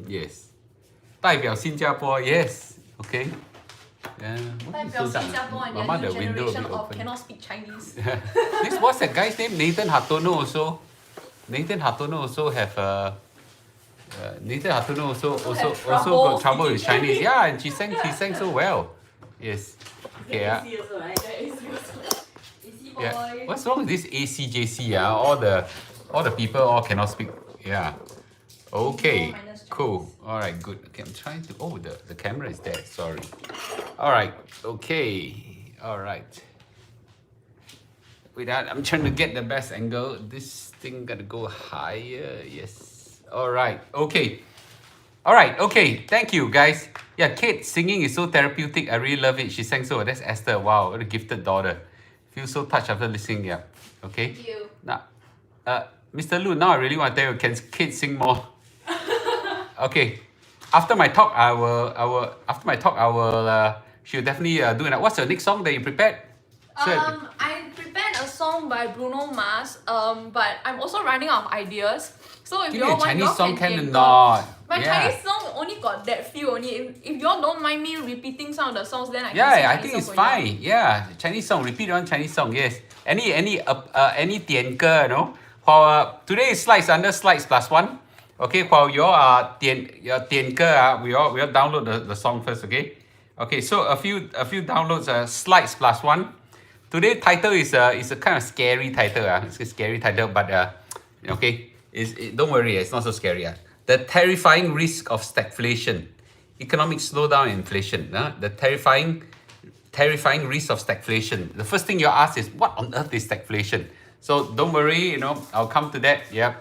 Yes. 代表新加坡 yes. Okay. Yeah. 代表新加坡 and Mama, their the new window a generation bit of open. cannot speak Chinese. This what's that guy's name? Nathan Hartono also. Nathan Hartono also have Nathan Hartono also got trouble with Chinese. Yeah, and she sang so well. Yes. Okay. AC also, right? Yeah. What's wrong with this ACJC? All the people all cannot speak. Yeah. Okay. Cool. All right. Good. Okay. I'm trying to. Oh, the camera is there. Sorry. All right. Okay. All right. Wait, I'm trying to get the best angle. This thing gotta go higher. Yes. All right. Okay. All right. Okay. Thank you, guys. Yeah, Kate singing is so therapeutic. I really love it. She sang so well. That's Esther. Wow, what a gifted daughter. Feel so touched after listening. Yeah. Okay. Thank you. Now, Mr. Lu, now I really want to tell you, can Kate sing more? Okay. After my talk, I will. After my talk, I will. She'll definitely do it. What's your next song that you prepared? I prepared a song by Bruno Mars, but I'm also running out of ideas. So if Give you me a all want, Chinese y'all song, can can or think not? of. My Yeah. Chinese song only got that feel only. If y'all don't mind me repeating some of the songs, then I can sing Yeah, I Chinese think it's songs for y'all. fine. Yeah, Chinese song. Repeat one Chinese song. Yes. Any 点歌, you know. While today is slides under slides plus one. Okay. While you are 点歌, we all download the song first. Okay. Okay. So a few downloads. Slides plus one. Today title is a kind of scary title. It's a scary title, but okay. Don't worry. It's not so scary. The terrifying risk of stagflation, economic slowdown and inflation. The terrifying risk of stagflation. The first thing you ask is, what on earth is stagflation? So don't worry, you know, I'll come to that. Yeah.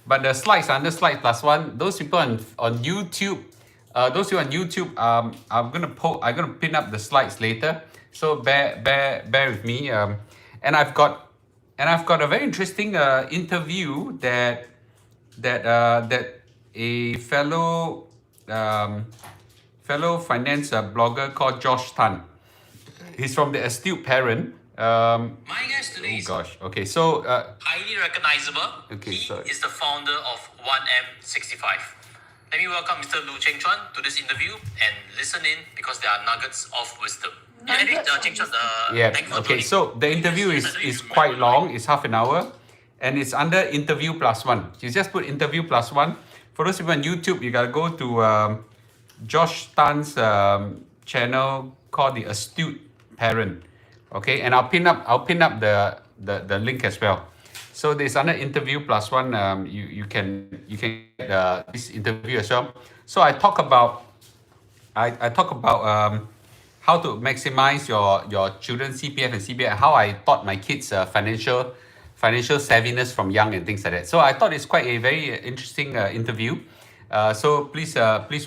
But the slides under slide plus one, those people on YouTube, those who are on YouTube, I'm gonna pin up the slides later. So bear with me. And I've got a very interesting interview that a fellow finance blogger called Josh Tan. He's from the Astute Parent. My guest today is Okay, so highly recognizable. Okay, He sorry. is the founder of 1M65. Let me welcome Mr. Lu Cheng Chuan to this interview and listen in because there are nuggets of wisdom. Nuggets of Cheng Chuan, yeah, thank you for okay. joining. So the interview is quite long. It's half an hour, and it's under interview plus one. You just put interview plus one. For those people on YouTube, you gotta go to Josh Tan's channel called the Astute Parent. Okay, and I'll pin up the link as well. So there's under interview plus one. You can get this interview as well. So I talk about how to maximize your children's CPF and CBF. How I taught my kids financial savviness from young and things like that. So I thought it's quite a very interesting interview. So please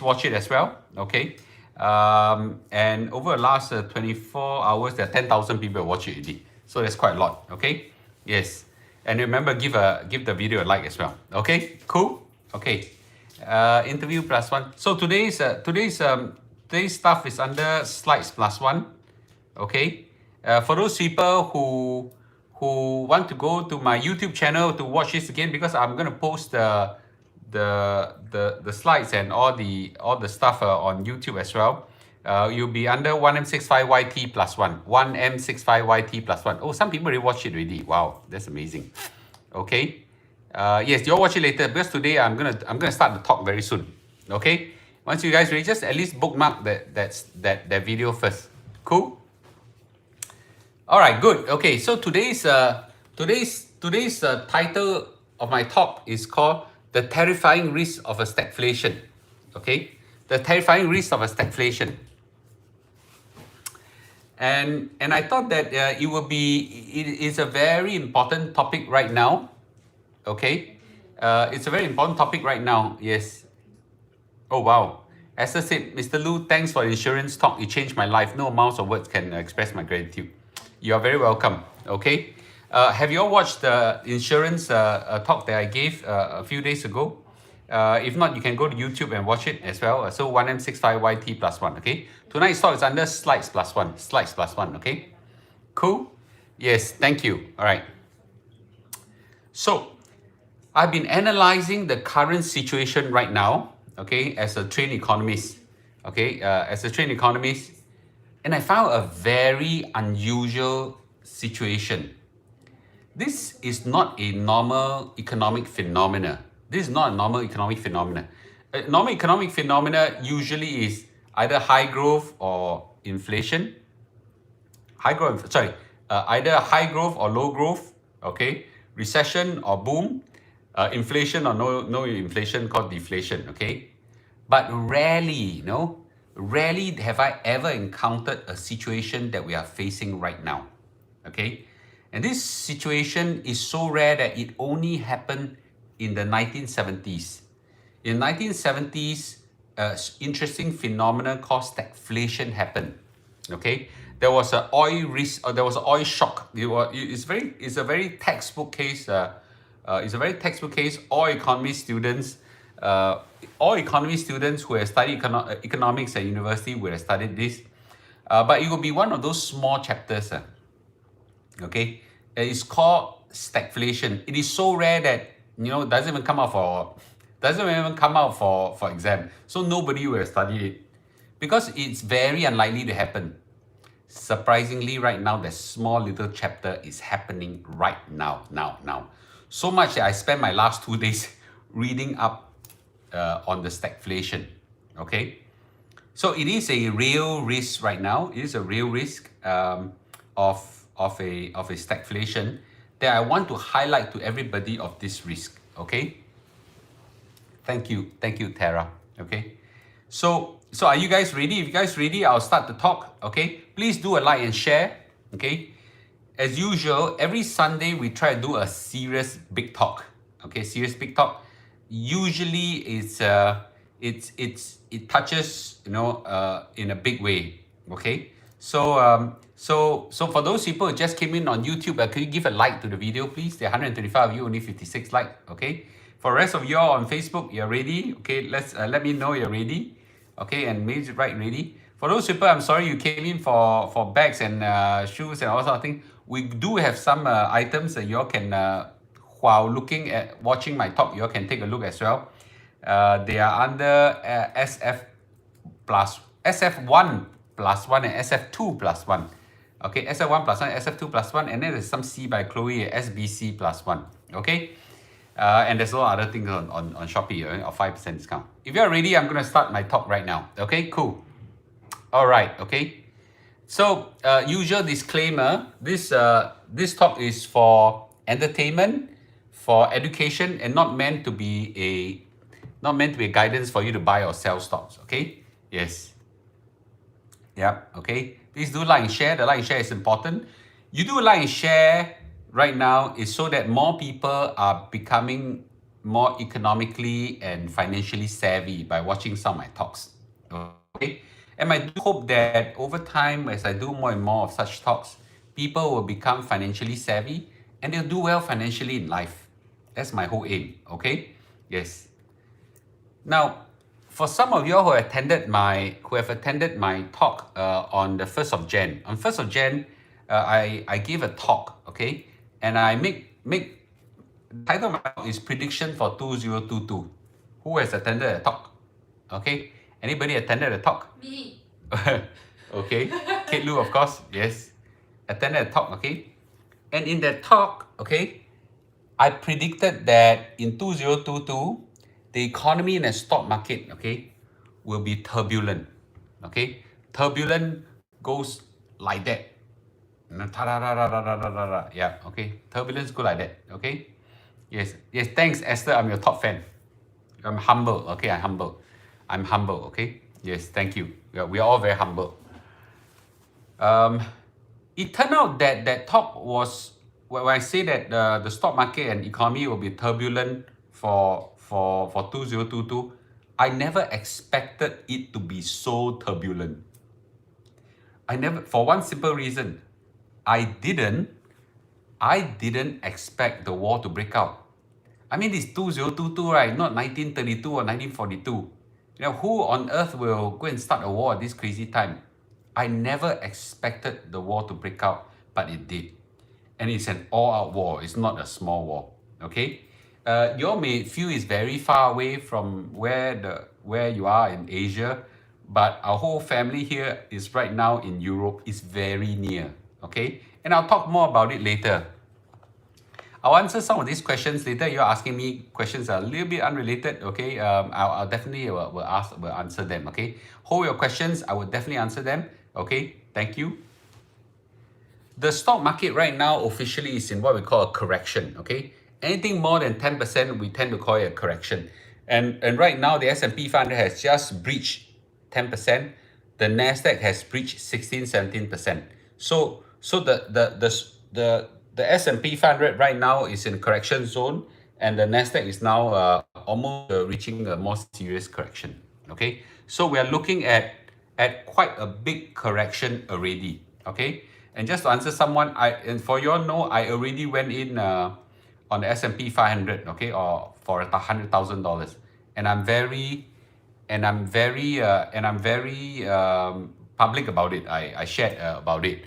watch it as well. Okay. And over the last 24 hours, there are 10,000 people watch it already. So that's quite a lot. Okay. Yes. And remember, give the video a like as well. Okay. Cool. Okay. Interview plus one. So today's stuff is under slides plus one. Okay. For those people who want to go to my YouTube channel to watch this again, because I'm gonna post the slides and all the stuff on YouTube as well. You'll be under 1M65YT plus one. 1M65YT plus one. Oh, some people already watched it already. Wow, that's amazing. Okay. Yes, you'll watch it later because today I'm gonna start the talk very soon. Okay. Once you guys ready, just at least bookmark that video first. Cool. All right, good. Okay, so today's title of my talk is called "The Terrifying Risk of a Stagflation." Okay, the terrifying risk of a stagflation. And I thought that it is a very important topic right now. Okay, it's a very important topic right now. Yes. Oh wow. Esther said, Mr. Lu, thanks for the insurance talk. It changed my life. No amounts of words can express my gratitude. You are very welcome. Okay. Have you all watched the insurance talk that I gave a few days ago? If not, you can go to YouTube and watch it as well. So 1M65YT plus one. Okay. Tonight's talk is under slides plus one. Slides plus one. Okay. Cool. Yes. Thank you. All right. So I've been analyzing the current situation right now. okay, as a trained economist, okay, as a trained economist, and I found a very unusual situation. This is not a normal economic phenomena. This is not a normal economic phenomena. A normal economic phenomena usually is either high growth or inflation. Either high growth or low growth, okay, recession or boom, inflation or no inflation called deflation, okay. But rarely have I ever encountered a situation that we are facing right now, okay. And this situation is so rare that it only happened in the 1970s. In 1970s, interesting phenomenon called stagflation happened. Okay, there was an oil risk, or there was an oil shock. It's a very textbook case. It's a very textbook case. All economy students who have studied economics at university would have studied this. But it will be one of those small chapters. Okay, it's called stagflation. It is so rare that doesn't even come out for exam. So nobody will study it because it's very unlikely to happen. Surprisingly, right now, that small little chapter is happening right now. So much that I spent my last 2 days reading up on the stagflation. Okay, so it is a real risk right now. It is a real risk of a stagflation that I want to highlight to everybody of this risk. Okay. Thank you, Tara. Okay. So are you guys ready? If you guys ready, I'll start the talk. Okay. Please do a like and share. Okay. As usual, every Sunday we try to do a serious big talk. Okay, serious big talk. Usually it touches in a big way. Okay. So for those people who just came in on YouTube, could you give a like to the video, please? There are 125 of you, only 56 like. Okay. For the rest of you all on Facebook, you're ready. Okay, let me know you're ready. Okay, and maybe right ready. For those people, I'm sorry you came in for bags and shoes and all sort of thing. We do have some items that you all can, while watching my talk, you all can take a look as well. They are under SF1 plus 1 and SF2 plus 1. Okay, SF1 plus 1, SF2 plus 1, and then there's some C by Chloe, SBC plus 1. Okay, and there's a lot of other things on Shopee, or 5% discount. If you're ready, I'm going to start my talk right now. Okay, cool. All right, okay. So, usual disclaimer, this talk is for entertainment, for education, and not meant to be a guidance for you to buy or sell stocks. Okay? Yes. Yeah. Okay. Please do like and share. The like and share is important. You do like and share right now is so that more people are becoming more economically and financially savvy by watching some of my talks. Okay. And I do hope that over time, as I do more and more of such talks, people will become financially savvy and they'll do well financially in life. That's my whole aim. Okay. Yes. Now, for some of you who have attended my talk on the 1st of Jan. On 1st of Jan, I gave a talk, okay? And I make the title of my talk is Prediction for 2022. Who has attended the talk? Okay? Anybody attended the talk? Me. Okay. Kate Lu, of course. Yes. Attended the talk, okay? And in that talk, okay, I predicted that in 2022, the economy and the stock market, okay, will be turbulent. Okay? Turbulent goes like that. Yeah, okay. Turbulence go like that. Okay? Yes. Yes, thanks, Esther. I'm your top fan. I'm humble. Okay, I'm humble. Okay? Yes, thank you. We are all very humble. It turned out that that talk was, when I say that the stock market and economy will be turbulent for 2022, I never expected it to be so turbulent. For one simple reason, I didn't expect the war to break out. I mean, it's 2022, right? Not 1932 or 1942. Who on earth will go and start a war at this crazy time? I never expected the war to break out, but it did. And it's an all-out war. It's not a small war, okay? you all may feel it's very far away from where you are in Asia, but our whole family here is right now in Europe. It's very near. Okay, and I'll talk more about it later. I'll answer some of these questions later. You're asking me questions that are a little bit unrelated. Okay, I'll definitely will answer them. Okay, hold your questions. I will definitely answer them. Okay, thank you. The stock market right now officially is in what we call a correction. Okay, anything more than 10%, we tend to call it a correction. And right now the S&P 500 has just breached 10%. The Nasdaq has breached 16-17%. So the S&P 500 right now is in correction zone, and the Nasdaq is now almost reaching a more serious correction. Okay, so we are looking at quite a big correction already. Okay, and just to answer someone, and for you all know, I already went in on the S&P 500. Okay, or for $100,000, and I'm very public about it. I shared about it.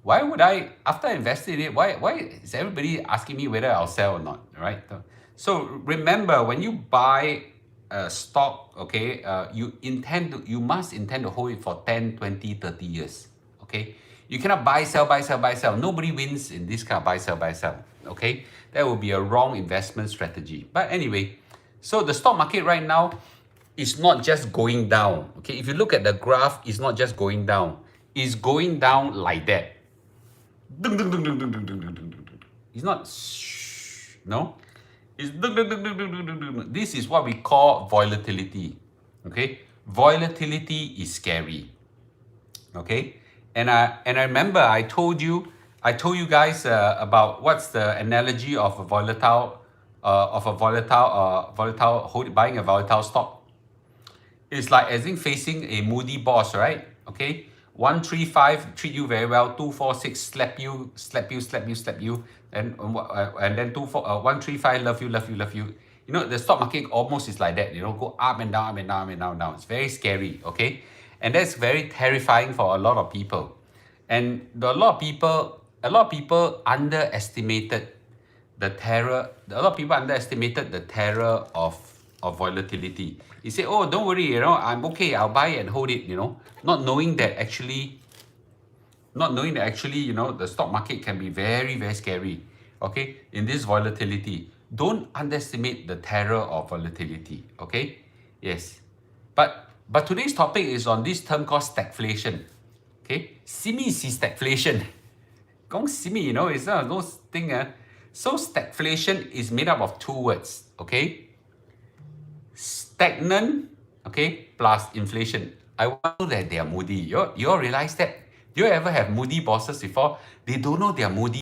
Why would I, after I invested in it, why is everybody asking me whether I'll sell or not, right? So remember, when you buy a stock, okay, you must intend to hold it for 10, 20, 30 years, okay? You cannot buy, sell, buy, sell, buy, sell. Nobody wins in this kind of buy, sell, okay? That would be a wrong investment strategy. But anyway, so the stock market right now is not just going down, okay? If you look at the graph, it's not just going down. It's going down like that. It's not no. It's this is what we call volatility. Okay, volatility is scary. Okay, and I remember I told you guys about what's the analogy of a volatile buying a volatile stock. It's like as in facing a moody boss, right? Okay. 135 treat you very well, 246 slap you, and then 135 love you. You know, the stock market almost is like that. You know, go up and down, up and down, up and down, up and down. It's very scary. Okay, and that's very terrifying for a lot of people. And a lot of people underestimated the terror. A lot of people underestimated the terror of volatility. You say, oh, don't worry, you know, I'm okay, I'll buy and hold it, you know, not knowing that actually, you know, the stock market can be very, very scary, okay, in this volatility. Don't underestimate the terror of volatility, okay? Yes. But today's topic is on this term called stagflation, okay? Simi si stagflation. Gong simi, you know, it's one of those things. So stagflation is made up of two words, okay? Stagnant, okay, plus inflation. I wonder that they are moody. You all realize that? Do you ever have moody bosses before? They don't know they are moody.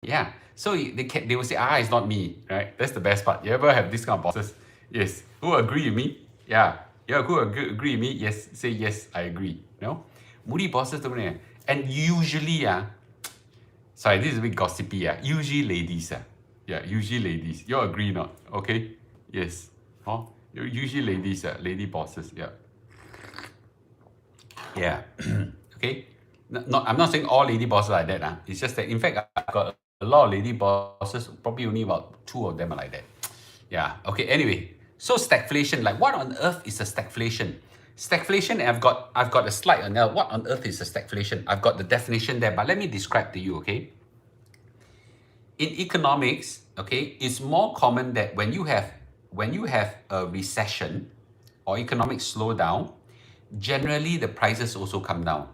Yeah. So they will say, it's not me, right? That's the best part. You ever have this kind of bosses? Yes. Who agree with me? Yeah. Who agree with me? Yes. Say yes, I agree. You know? Moody bosses don't know. And usually, sorry, this is a bit gossipy. Usually ladies. Yeah, usually ladies. You all agree not? Okay? Yes. Oh, usually ladies, lady bosses, yeah. Yeah, okay. No, I'm not saying all lady bosses are like that. It's just that, in fact, I've got a lot of lady bosses, probably only about 2 of them are like that. Yeah, okay, anyway. So stagflation, like what on earth is a stagflation? Stagflation, I've got a slide on there. What on earth is a stagflation? I've got the definition there, but let me describe to you, okay? In economics, okay, it's more common that when you have a recession or economic slowdown, generally the prices also come down.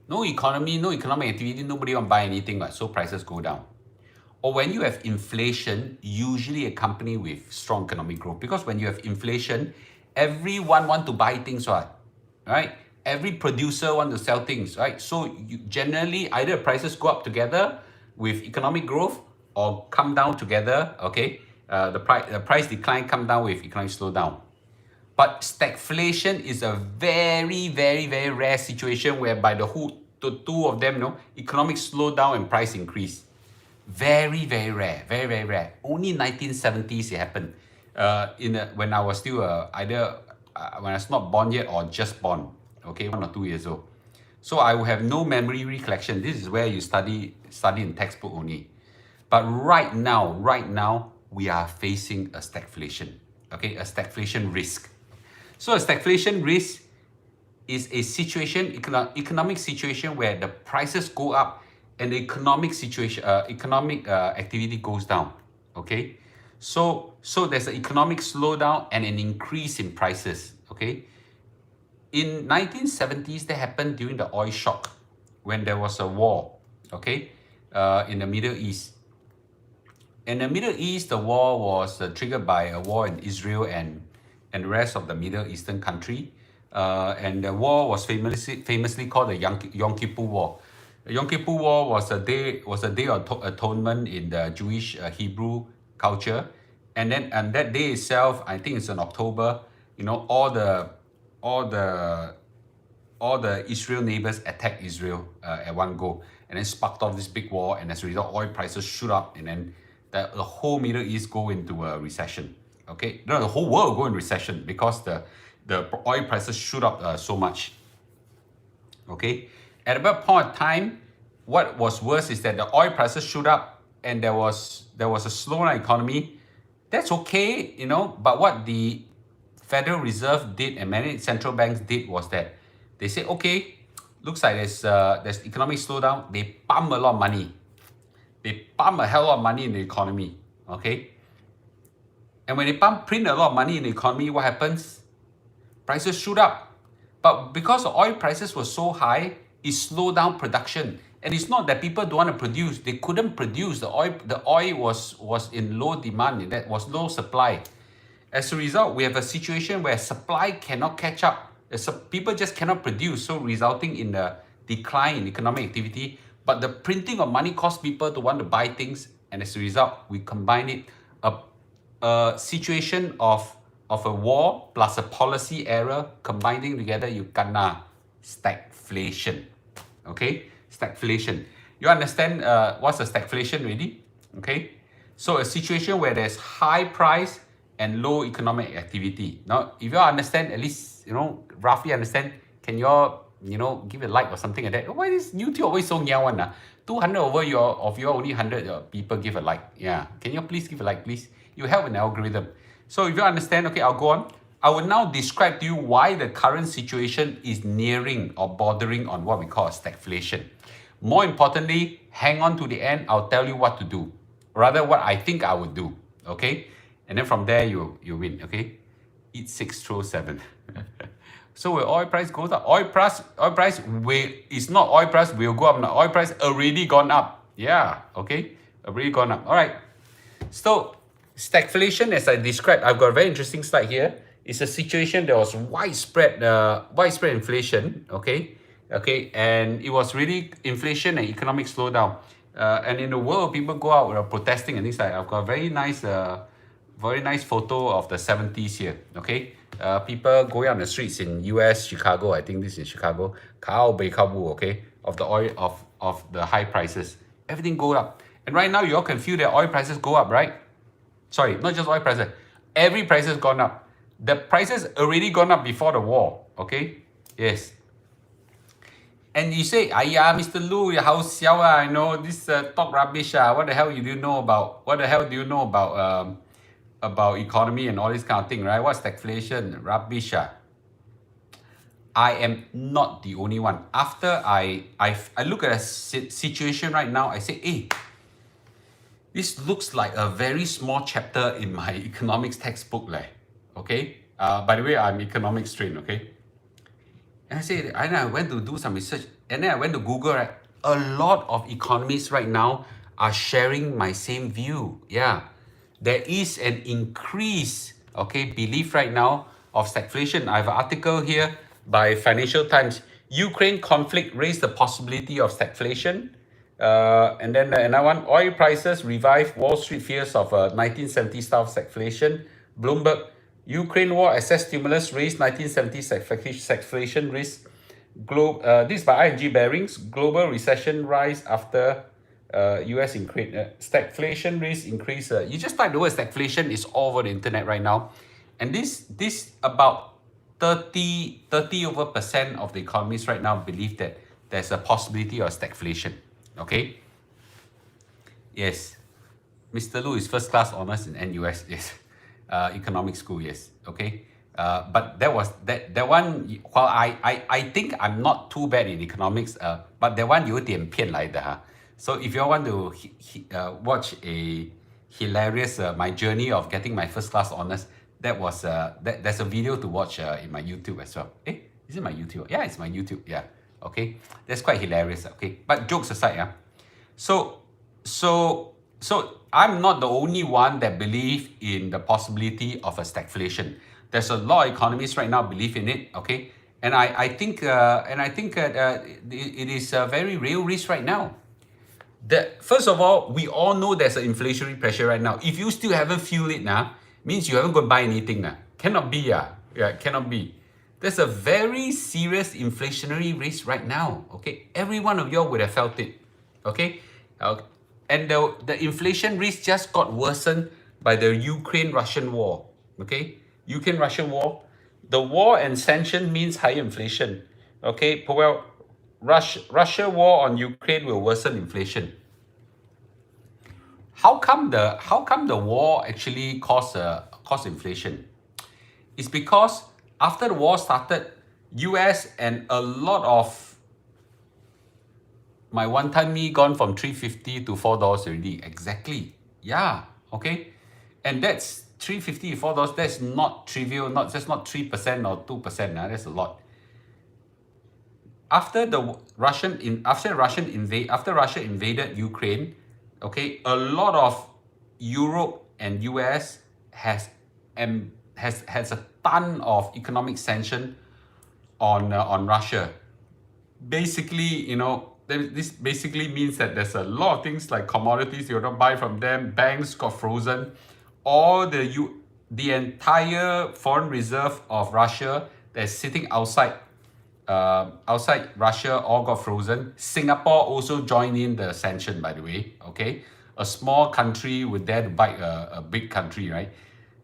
No economic activity, nobody want to buy anything, so prices go down. Or when you have inflation, usually accompanied with strong economic growth. Because when you have inflation, everyone want to buy things, right? Every producer want to sell things, right? So generally, either prices go up together with economic growth or come down together, okay? The price decline come down with economic slowdown. But stagflation is a very, very, very rare situation whereby the two of them, economic slowdown and price increase. Very, very rare, very, very rare. Only 1970s it happened. When I was still either when I was not born yet or just born, okay, 1 or 2 years old. So I will have no memory recollection. This is where you study in textbook only. But right now, we are facing a stagflation, okay, a stagflation risk. So a stagflation risk is a situation, economic situation where the prices go up and the economic situation, activity goes down, okay? So there's an economic slowdown and an increase in prices, okay? In 1970s, that happened during the oil shock when there was a war, okay, in the Middle East. In the Middle East, the war was triggered by a war in Israel and the rest of the Middle Eastern country. And the war was famously called the Yom Kippur War. The Yom Kippur War was a day of atonement in the Jewish Hebrew culture. And that day itself, I think it's in October, you know, all the Israel neighbors attacked Israel at one go, and then sparked off this big war, and as a result, oil prices shoot up, and then the whole Middle East go into a recession. Okay, no, the whole world go in recession because the oil prices shoot up so much. Okay, at that point of time, what was worse is that the oil prices shoot up, and there was a slowdown economy. That's okay, you know, but what the Federal Reserve did and many central banks did was that they said, okay, looks like there's economic slowdown. They pump a lot of money. They pump a hell of a lot of money in the economy, okay? And when they print a lot of money in the economy, what happens? Prices shoot up. But because the oil prices were so high, it slowed down production. And it's not that people don't want to produce. They couldn't produce. The oil was in low demand. That was low supply. As a result, we have a situation where supply cannot catch up. People just cannot produce, so resulting in a decline in economic activity. But the printing of money caused people to want to buy things, and as a result, we combine it, a situation of a war plus a policy error combining together, you kena stagflation. Okay, stagflation. You understand what's a stagflation already? Okay, so a situation where there's high price and low economic activity. Now, if you all understand, at least, you know, roughly understand, can you all, you know, give a like or something like that? Why is YouTube always so nyao one? 200 over of your only 100 people give a like. Yeah, can you please give a like, please? You help in the algorithm. So if you understand, okay, I'll go on. I will now describe to you why the current situation is nearing or bordering on what we call a stagflation. More importantly, hang on to the end. I'll tell you what to do, rather what I think I would do. Okay, and then from there you win. Okay, eat 6 throw 7. So when oil price goes up, oil price will, it's not oil price will go up now. Oil price already gone up. Yeah, okay, already gone up. All right. So stagflation, as I described, I've got a very interesting slide here. It's a situation that was widespread inflation. Okay, and it was really inflation and economic slowdown. And in the world, people go out protesting and things like that. I've got a very nice photo of the 70s here. Okay. People going on the streets in US, Chicago, I think this is Chicago, okay, of the oil, of the high prices. Everything go up. And right now you all can feel that oil prices go up, right? Sorry, not just oil prices. Every price has gone up. The prices already gone up before the war, okay? Yes. And you say, "Aiya, Mr. Lu, how xiao I know this talk rubbish. What the hell do you know about economy and all this kind of thing, right? What's stagflation? Rubbish. I am not the only one. After I look at a situation right now, I say, hey, this looks like a very small chapter in my economics textbook. Okay? By the way, I'm economics trained, okay? And I went to do some research, and then I went to Google, right? A lot of economists right now are sharing my same view. Yeah. There is an increase, okay, belief right now of stagflation. I have an article here by Financial Times. Ukraine conflict raised the possibility of stagflation. And then another one, oil prices revive Wall Street fears of 1970 style stagflation. Bloomberg, Ukraine war assess stimulus raised 1970 stagflation risk. This by ING Bearings, global recession rise after US increase, stagflation risk increase. You just type the word stagflation, is all over the internet right now. And this about 30% of the economists right now believe that there's a possibility of stagflation. Okay? Yes. Mr. Lu is first class honors in NUS, yes. Economic school, yes. Okay. But that was that one. While I think I'm not too bad in economics, but that one 有点骗来的哈. So if you all want to watch a hilarious my journey of getting my first class honors, that was there's a video to watch in my YouTube as well. Is it my YouTube? Yeah, it's my YouTube. Yeah. Okay. That's quite hilarious. Okay. But jokes aside, yeah. So I'm not the only one that believe in the possibility of a stagflation. There's a lot of economists right now believe in it. Okay. And I think it is a very real risk right now. First of all, we all know there's an inflationary pressure right now. If you still haven't feel it now, means you haven't gone buy anything now. Cannot be, cannot be. There's a very serious inflationary risk right now. Okay, every one of you would have felt it. Okay, and the inflation risk just got worsened by the Ukraine-Russian war. Okay, Ukraine-Russian war. The war and sanction means higher inflation. Okay, well, Russia war on Ukraine will worsen inflation. How come the war actually caused inflation? It's because after the war started, US and a lot of my one-time me gone from $3.50 to $4 already. Exactly. Yeah. Okay. And that's $3.50 to $4. That's not trivial. That's not 3% or 2%. That's a lot. After Russia invaded Ukraine, okay, a lot of Europe and US has a ton of economic sanction on Russia. Basically, this basically means that there's a lot of things like commodities you don't buy from them. Banks got frozen. All the entire foreign reserve of Russia that's sitting outside Russia all got frozen. Singapore also joined in the sanction, by the way. Okay, a small country would dare to bite a big country, right?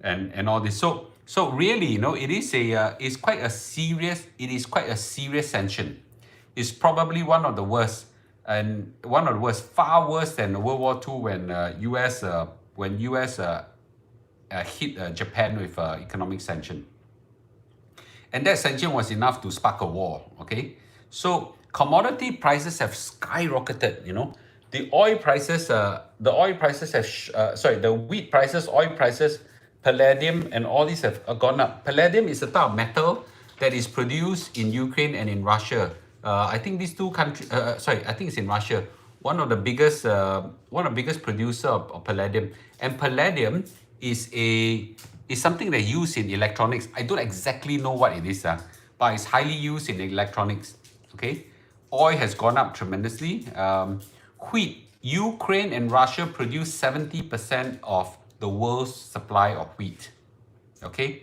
And all this. So really, it's quite a serious sanction. It's probably one of the worst, far worse than World War II when US hit Japan with economic sanction. And that sanction was enough to spark a war. Okay, so commodity prices have skyrocketed. The wheat prices, oil prices, palladium, and all these have gone up. Palladium is a type of metal that is produced in Ukraine and in Russia. I think these two countries. I think it's in Russia. One of the biggest producer of palladium, and palladium is something they use in electronics. I don't exactly know what it is, but it's highly used in electronics. Okay, oil has gone up tremendously. Wheat, Ukraine and Russia produce 70% of the world's supply of wheat. Okay,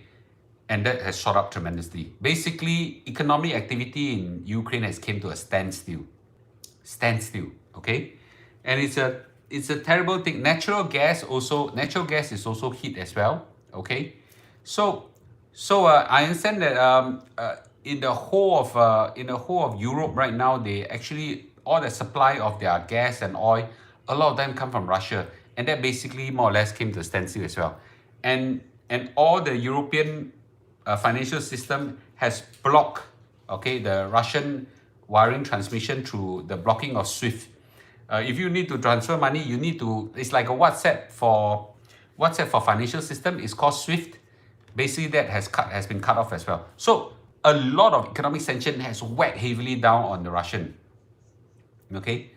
and that has shot up tremendously. Basically, economic activity in Ukraine has came to a standstill. Okay, and it's a terrible thing. Natural gas is also hit as well. Okay, so I understand that in the whole of Europe right now, they actually all the supply of their gas and oil, a lot of them come from Russia, and that basically more or less came to a standstill as well. And all the European financial system has blocked, okay, the Russian wiring transmission through the blocking of SWIFT. If you need to transfer money, it's like a WhatsApp for financial system. It's called SWIFT. Basically, that has been cut off as well. So a lot of economic sanction has whacked heavily down on the Russian. Okay,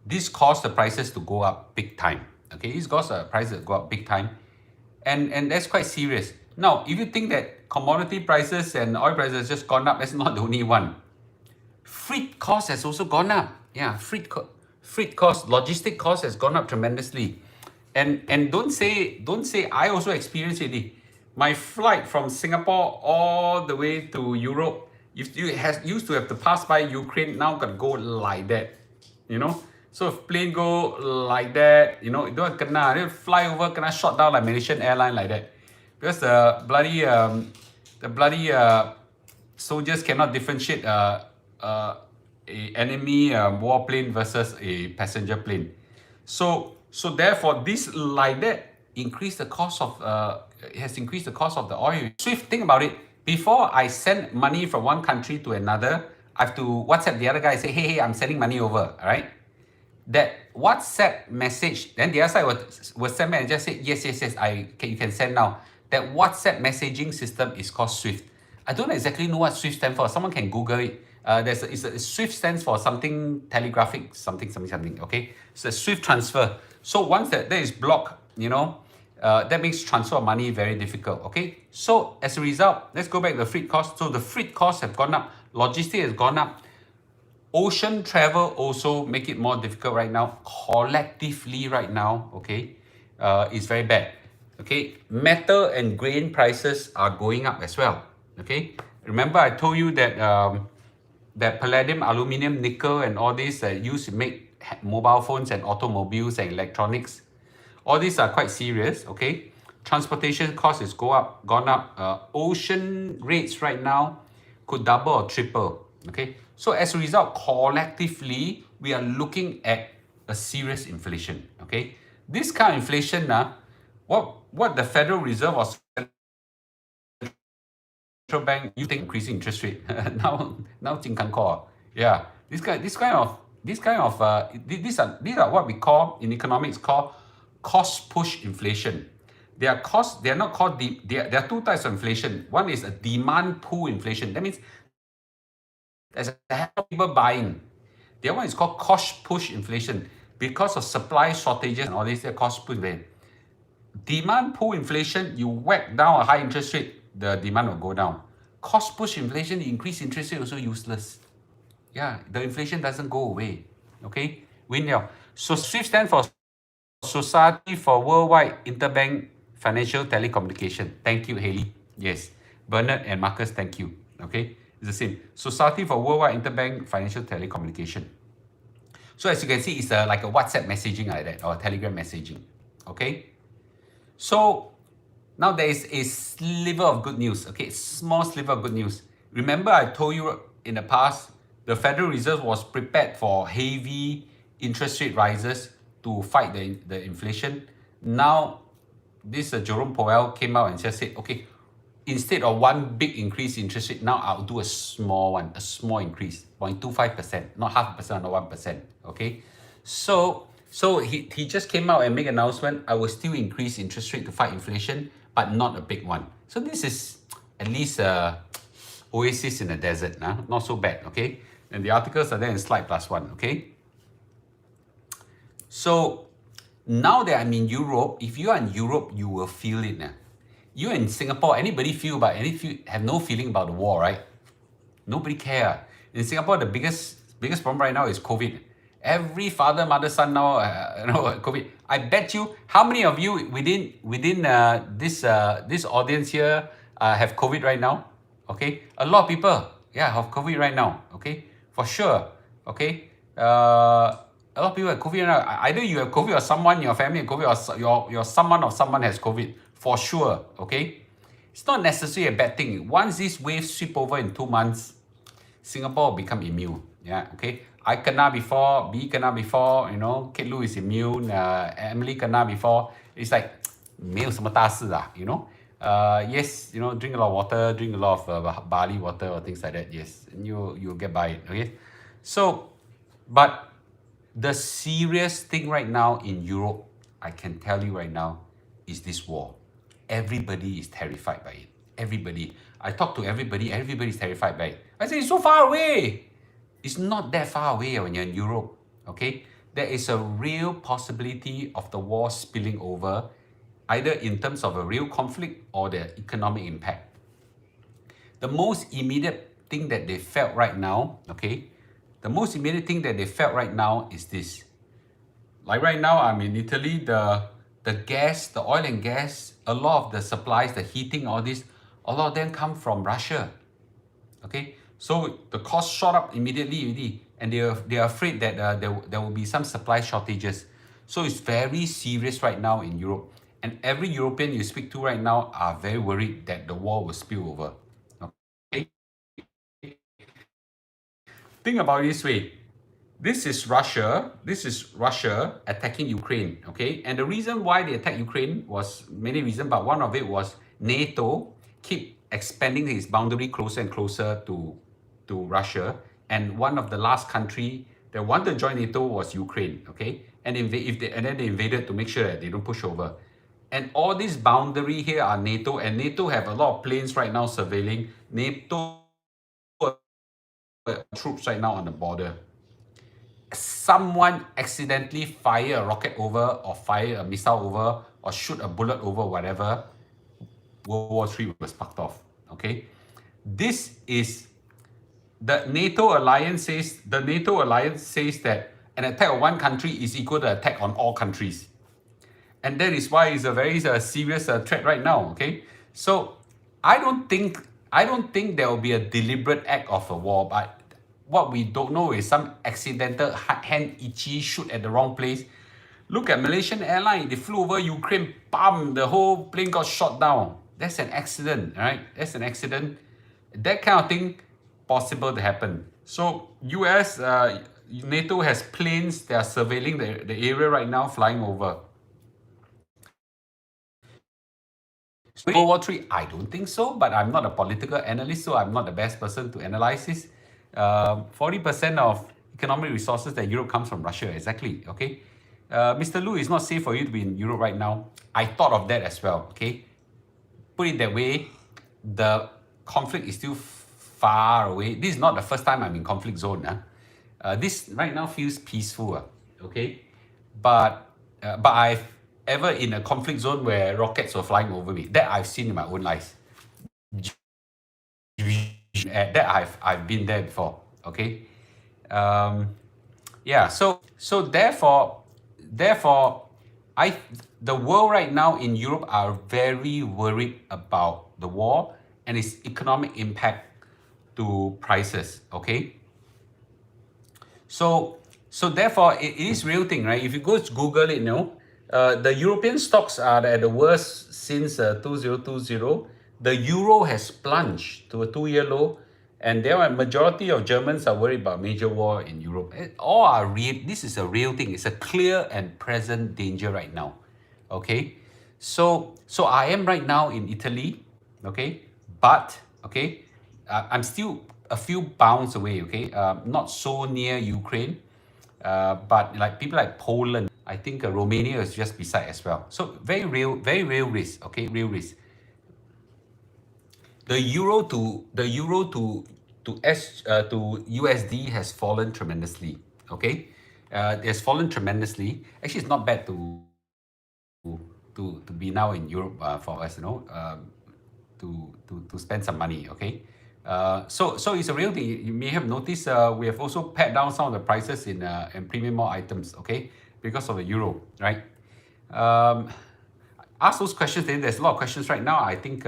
this caused the prices to go up big time. Okay, this caused the prices to go up big time, and that's quite serious. Now, if you think that commodity prices and oil prices just gone up, that's not the only one. Freight cost has also gone up. Yeah, freight cost, logistic cost has gone up tremendously. And don't say I also experienced it. My flight from Singapore all the way to Europe, used to have to pass by Ukraine, now got to go like that. So if plane go like that, don't kena, fly over, kena shot down like Malaysian airline like that. Because the bloody soldiers cannot differentiate a enemy warplane versus a passenger plane. So So therefore, this like that increase the cost of it has increased the cost of the oil. Swift, think about it. Before I send money from one country to another, I have to WhatsApp the other guy and say, hey, I'm sending money over, all right? That WhatsApp message, then the other side will send me and just say, yes, you can send now. That WhatsApp messaging system is called Swift. I don't exactly know what Swift stands for. Someone can Google it. Swift stands for something telegraphic, something, okay? It's a Swift transfer. So once that is blocked, that makes transfer of money very difficult, okay? So as a result, let's go back to the freight cost. So the freight costs have gone up, logistics has gone up, ocean travel also make it more difficult right now. Collectively right now, okay, is very bad. Okay, metal and grain prices are going up as well. Okay, remember I told you that that palladium, aluminum, nickel, and all these that used to make mobile phones and automobiles and electronics, all these are quite serious. Okay, transportation costs is gone up. Ocean rates right now could double or triple. Okay, so as a result, collectively we are looking at a serious inflation. Okay, this kind of inflation, what the Federal Reserve or Central Bank you think increasing interest rate now yeah, these are what we call in economics called cost push inflation. They are not called there are two types of inflation. One is a demand pull inflation. That means there's a lot of people buying. The other one is called cost push inflation. Because of supply shortages and all this, they're cost push inflation. Demand pull inflation, you whack down a high interest rate, the demand will go down. Cost push inflation, the increased interest rate also useless. Yeah, the inflation doesn't go away. Okay, win now. So SWIFT stands for Society for Worldwide Interbank Financial Telecommunication. Thank you, Haley. Yes, Bernard and Marcus, thank you. Okay, it's the same. Society for Worldwide Interbank Financial Telecommunication. So as you can see, it's like a WhatsApp messaging like that, or Telegram messaging. Okay. So now there is a sliver of good news, okay, small sliver of good news. Remember I told you in the past, the Federal Reserve was prepared for heavy interest rate rises to fight the inflation. Now, this Jerome Powell came out and just said, okay, instead of one big increase in interest rate, now I'll do a small one, a small increase, 0.25%, not 0.5%, not 1%, okay? So he just came out and make an announcement, I will still increase interest rate to fight inflation, but not a big one. So this is at least oasis in the desert, not so bad, okay? And the articles are there in slide +1, okay? So now that I'm in Europe, if you are in Europe, you will feel it. You in Singapore, anybody have no feeling about the war, right? Nobody care. In Singapore, the biggest problem right now is COVID. Every father, mother, son now, COVID. I bet you, how many of you within this audience here have COVID right now? Okay, a lot of people, have COVID right now. Okay, for sure. Okay, a lot of people have COVID right now. Either you have COVID or someone in your family has COVID, or your someone or someone has COVID, for sure. Okay, it's not necessarily a bad thing. Once this wave sweep over in 2 months, Singapore will become immune. Yeah, okay. I kena before, B kena before, Kate Lou is immune, Emily kena before. It's like, 没有什么大事啊, yes, drink a lot of water, drink a lot of barley water or things like that. Yes, and you'll get by it. Okay, so, but the serious thing right now in Europe, I can tell you right now, is this war. Everybody is terrified by it. Everybody. I talk to everybody. Everybody's terrified by it. I say it's so far away. It's not that far away when you're in Europe. Okay, there is a real possibility of the war spilling over, either in terms of a real conflict or the economic impact. The most immediate thing that they felt right now, okay, the most immediate thing that they felt right now is this. Like right now, I'm in Italy, the gas, the oil and gas, a lot of the supplies, the heating, all this, a lot of them come from Russia. Okay, so the cost shot up immediately already, and they are afraid that there will be some supply shortages. So it's very serious right now in Europe, and every European you speak to right now are very worried that the war will spill over. Okay, think about it this way: This is Russia. This is Russia attacking Ukraine. Okay, and the reason why they attacked Ukraine was many reasons, but one of it was NATO keep expanding his boundary closer and closer to Russia, and one of the last country that wanted to join NATO was Ukraine. Okay, and and then they invaded to make sure that they don't push over. And all these boundary here are NATO, and NATO have a lot of planes right now surveilling. NATO troops right now on the border. Someone accidentally fire a rocket over, or fire a missile over, or shoot a bullet over, whatever, World War III was sparked off. Okay, this is the NATO alliance says. The NATO alliance says that an attack on one country is equal to attack on all countries, and that is why it's a very serious threat right now. Okay, so I don't think there will be a deliberate act of a war, but what we don't know is some accidental hand itchy shoot at the wrong place. Look at Malaysian Airlines, they flew over Ukraine, bam, the whole plane got shot down. That's an accident, right? That's an accident. That kind of thing possible to happen. So US, NATO has planes that are surveilling the area right now, flying over. World War III, I don't think so, but I'm not a political analyst, so I'm not the best person to analyze this. 40% of economic resources that Europe comes from Russia, exactly, okay? Mr. Lu, it's not safe for you to be in Europe right now. I thought of that as well, okay? Put it that way, the conflict is still far away. This is not the first time I'm in conflict zone. This right now feels peaceful, okay? But I've ever in a conflict zone where rockets were flying over me. That I've seen in my own life. That I've been there before. Okay. Yeah. So therefore, the world right now in Europe are very worried about the war and its economic impact to prices. Okay. So therefore, it is real thing, right? If you go to Google it, the European stocks are at the worst since 2020. The euro has plunged to a 2-year low, and there are a majority of Germans are worried about major war in Europe. All are real. This is a real thing. It's a clear and present danger right now. Okay, so I am right now in Italy. Okay, but okay, I'm still a few bounds away. Okay, not so near Ukraine, but like people like Poland. I think Romania is just beside as well. So very real risk. Okay, real risk. The euro to USD has fallen tremendously. Okay, it has fallen tremendously. Actually, it's not bad to be now in Europe for us, to spend some money. Okay, so it's a real thing. You may have noticed we have also pared down some of the prices in premium mall items. Okay, because of the euro, right? Ask those questions. Then there's a lot of questions right now. I think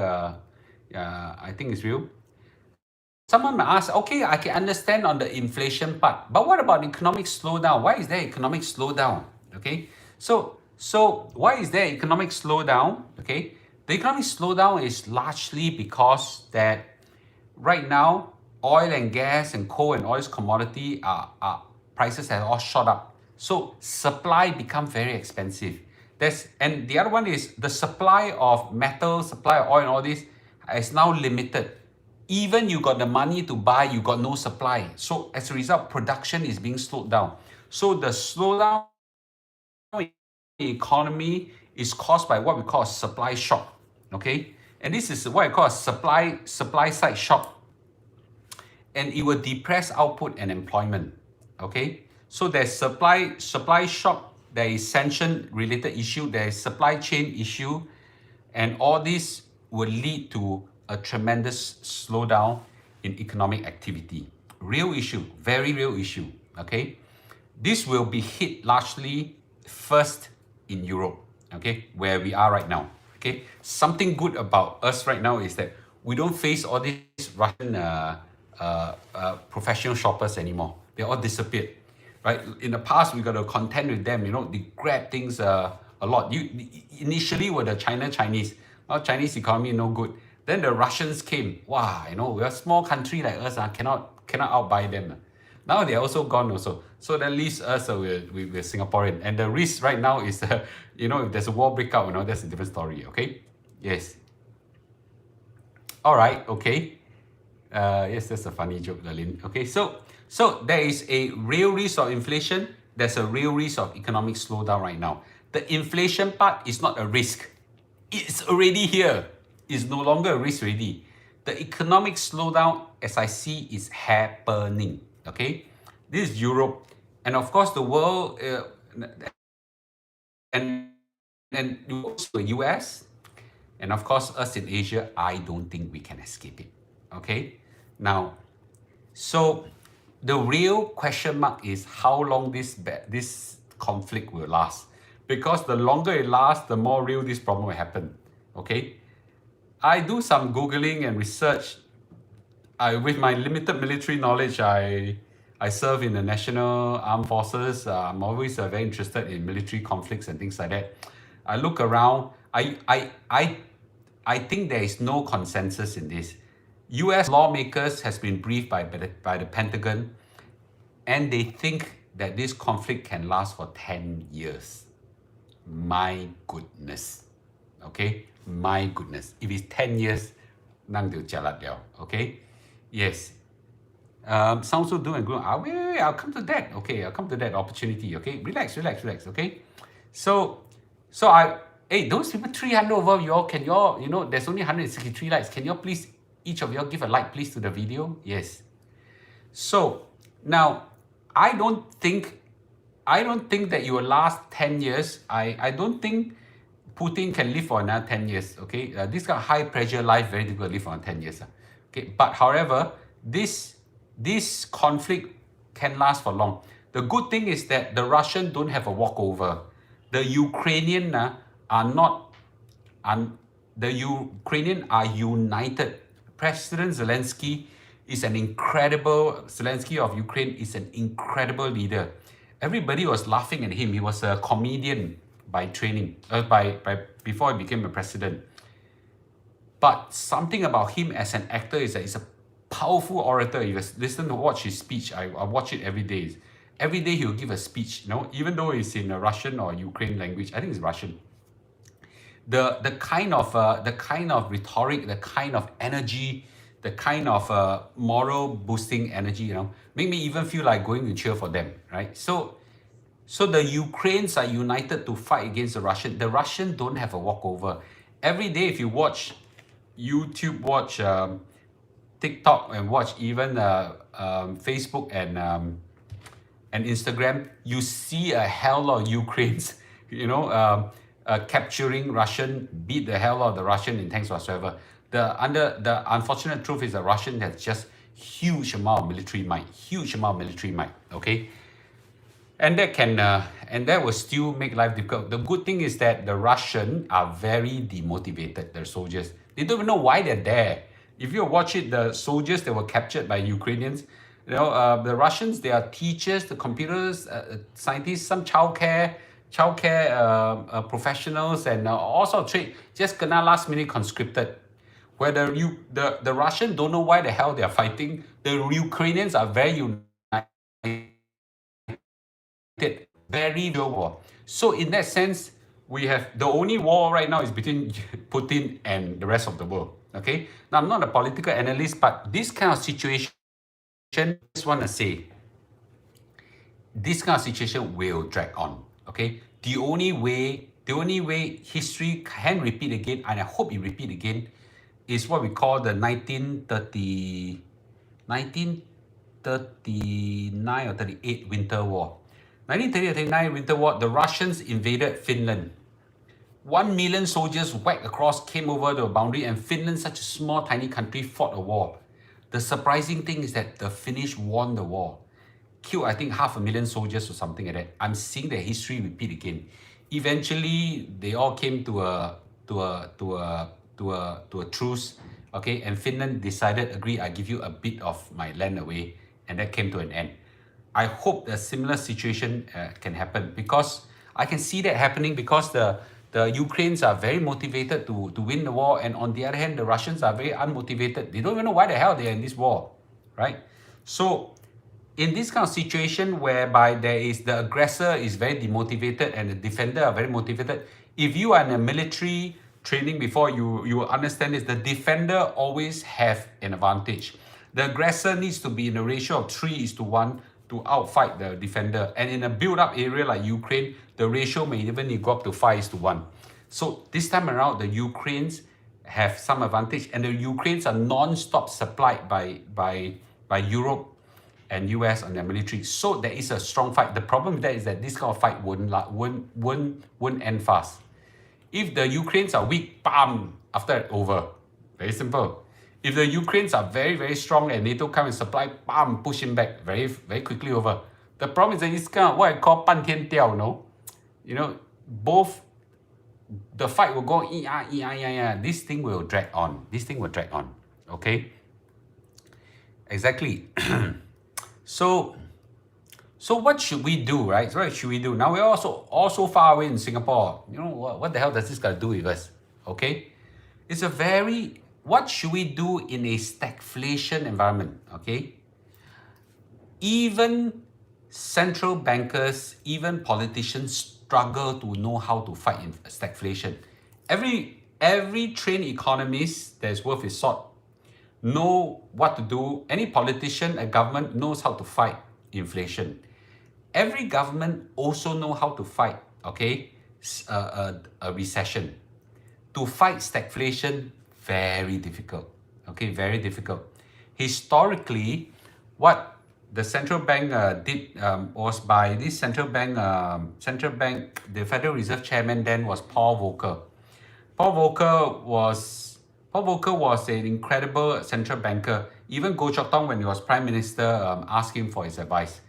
it's real. Someone might ask, okay, I can understand on the inflation part, but what about economic slowdown? Why is there economic slowdown? Okay, so why is there economic slowdown? Okay, the economic slowdown is largely because that right now oil and gas and coal and oil commodity are prices have all shot up. So supply become very expensive. And the other one is the supply of metal, supply of oil and all this is now limited. Even you got the money to buy, you got no supply. So as a result, production is being slowed down. So the slowdown in the economy is caused by what we call a supply shock. Okay, and this is what I call a supply side shock, and it will depress output and employment. Okay, so there's supply shock, there is sanction related issue, there is supply chain issue, and all this will lead to a tremendous slowdown in economic activity. Real issue, very real issue. Okay, this will be hit largely first in Europe. Okay, where we are right now. Okay, something good about us right now is that we don't face all these Russian professional shoppers anymore. They all disappeared. Right? In the past, we got to contend with them. They grab things a lot. Initially were the Chinese. Our Chinese economy no good. Then the Russians came. Wow, we're a small country like us, cannot outbuy them. Now they're also gone also. So that leaves us we're Singaporean. And the risk right now is, if there's a war breakout, that's a different story, okay? Yes. All right, okay. Yes, that's a funny joke, Darlene. Okay, so there is a real risk of inflation. There's a real risk of economic slowdown right now. The inflation part is not a risk. It's already here. It's no longer a risk already. The economic slowdown, as I see, is happening. Okay, this is Europe, and of course the world, and also the US, and of course us in Asia. I don't think we can escape it. Okay, now, so the real question mark is how long this conflict will last. Because the longer it lasts, the more real this problem will happen. Okay, I do some Googling and research. With my limited military knowledge, I serve in the National Armed Forces. I'm always very interested in military conflicts and things like that. I look around. I think there is no consensus in this. U.S. lawmakers has been briefed by the Pentagon, and they think that this conflict can last for 10 years. My goodness. Okay? My goodness. If it's 10 years, nang diu jalat liao. Okay? Yes. Sounds so doom and gloom. Wait, I'll come to that. Okay, I'll come to that opportunity. Okay? Relax. Okay? So hey, those people 300 of you all, can you all, there's only 163 likes. Can you all please, each of you all give a like, please, to the video? Yes. So, now, I don't think that you will last 10 years. I don't think Putin can live for another 10 years, okay? This kind of high pressure life, very difficult to live for 10 years. Okay, but however, this conflict can last for long. The good thing is that the Russians don't have a walkover. The Ukrainian the Ukrainian are united. President Zelensky of Ukraine is an incredible leader. Everybody was laughing at him. He was a comedian by training, before he became a president. But something about him as an actor is that he's a powerful orator. You watch his speech. I watch it every day. Every day he'll give a speech, even though it's in a Russian or Ukraine language. I think it's Russian. The kind of rhetoric, the kind of energy, the kind of moral boosting energy, make me even feel like going to cheer for them, right? So the Ukrainians are united to fight against the Russian. The Russians don't have a walkover. Every day, if you watch YouTube, watch TikTok, and watch even Facebook and Instagram, you see a hell lot of Ukrainians, capturing Russian, beat the hell out of the Russian in tanks whatsoever. The unfortunate truth is that Russian has just huge amount of military might, okay? And that will still make life difficult. The good thing is that the Russians are very demotivated, their soldiers. They don't even know why they're there. If you watch it, the soldiers that were captured by Ukrainians, the Russians, they are teachers, the computers, scientists, some childcare professionals, and all sorts of trade, just kena last minute conscripted. Where the Russians don't know why the hell they are fighting. The Ukrainians are very united, very real war. So in that sense, we have the only war right now is between Putin and the rest of the world. Okay. Now I'm not a political analyst, but this kind of situation, I just want to say, this kind of situation will drag on. Okay. The only way history can repeat again, and I hope it repeat again, is what we call the 1939 or 38 Winter War. 1939 Winter War, the Russians invaded Finland. 1 million soldiers whacked across, came over the boundary, and Finland, such a small, tiny country, fought a war. The surprising thing is that the Finnish won the war. Killed, I think, 500,000 soldiers or something like that. I'm seeing the history repeat again. Eventually, they all came to a truce, okay? And Finland decided, agree, I give you a bit of my land away, and that came to an end. I hope a similar situation can happen, because I can see that happening, because the Ukrainians are very motivated to win the war, and on the other hand, the Russians are very unmotivated. They don't even know why the hell they are in this war, right? So in this kind of situation whereby the aggressor is very demotivated and the defender are very motivated, if you are in a military training before, you will understand this. The defender always have an advantage. The aggressor needs to be in a ratio of 3:1 to outfight the defender. And in a build-up area like Ukraine, the ratio may even go up to 5:1. So this time around, the Ukrainians have some advantage, and the Ukrainians are non-stop supplied by Europe and US on their military. So there is a strong fight. The problem with that is that this kind of fight won't end fast. If the Ukrainians are weak, bam, after that, over. Very simple. If the Ukrainians are very, very strong and NATO come and supply, bam, push him back, very, very quickly over. The problem is that it's kind of what I call 半天吊, you know, both, the fight will go, this thing will drag on. This thing will drag on, okay? Exactly. So what should we do, right? So what should we do? Now we're all so far away in Singapore. You know, what the hell does this got to do with us? Okay? It's a very, what should we do in a stagflation environment? Okay? Even central bankers, even politicians struggle to know how to fight in stagflation. Every trained economist that is worth his salt know what to do. Any politician, a government knows how to fight inflation. Every government also know how to fight, okay, a recession. To fight stagflation, very difficult, okay, very difficult. Historically, what the central bank did was by this central bank, the Federal Reserve Chairman then was Paul Volcker. Paul Volcker was an incredible central banker. Even Goh Chok Tong, when he was Prime Minister, asked him for his advice.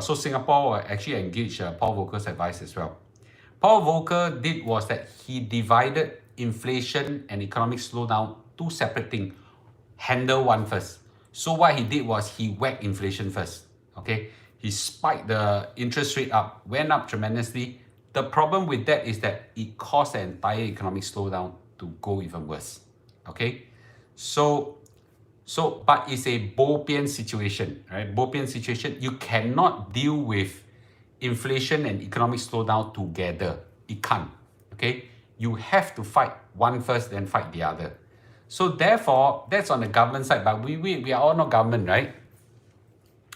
So Singapore actually engaged Paul Volcker's advice as well. Paul Volcker did was that he divided inflation and economic slowdown, two separate things. Handle one first. So what he did was he whacked inflation first. Okay, he spiked the interest rate up, went up tremendously. The problem with that is that it caused the entire economic slowdown to go even worse. Okay, so but it's a bo-pian situation, right? Bo-pian situation. You cannot deal with inflation and economic slowdown together. It can't. Okay, you have to fight one first, then fight the other. So therefore, that's on the government side. But we are all not government, right?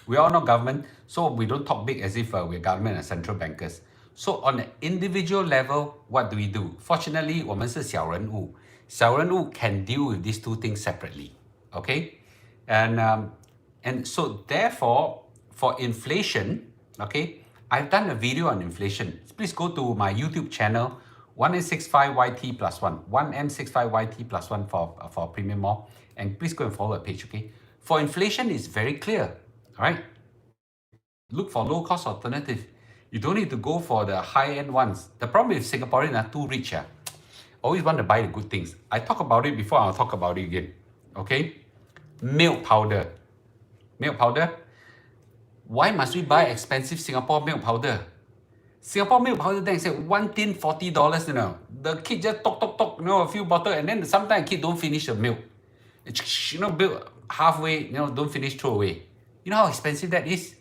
We are all not government, so we don't talk big as if we're government and central bankers. So on an individual level, what do we do? Fortunately, 我们是小人物。小人物 can deal with these two things separately, okay? And so therefore, for inflation, okay, I've done a video on inflation. Please go to my YouTube channel, 1M65YT plus 1, 1M65YT plus 1 for Premium More, and please go and follow the page, okay? For inflation, it's very clear, all right? Look for low-cost alternative. You don't need to go for the high-end ones. The problem is Singaporeans are too rich. Always want to buy the good things. I talk about it before, I'll talk about it again. Okay? Milk powder. Milk powder. Why must we buy expensive Singapore milk powder? Singapore milk powder, then say one tin $40, you know. The kid just talk, you know, a few bottles, and then sometimes kid don't finish the milk. You know, build halfway, you know, don't finish, throw away. You know how expensive that is?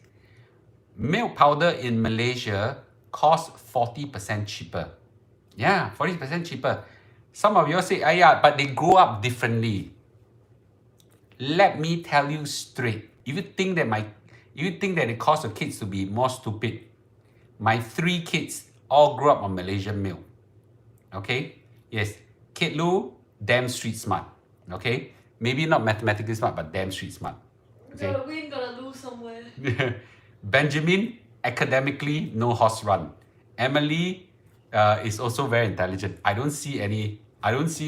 Milk powder in Malaysia costs 40% cheaper. Yeah, 40% cheaper. Some of you say, yeah, but they grow up differently. Let me tell you straight. If you think that it causes the kids to be more stupid, my 3 kids all grew up on Malaysian milk. Okay? Yes. Kid Lu, damn street smart. Okay? Maybe not mathematically smart, but damn street smart. Okay? Gotta win, gotta lose somewhere. Benjamin, academically, no horse run. Emily is also very intelligent. I don't see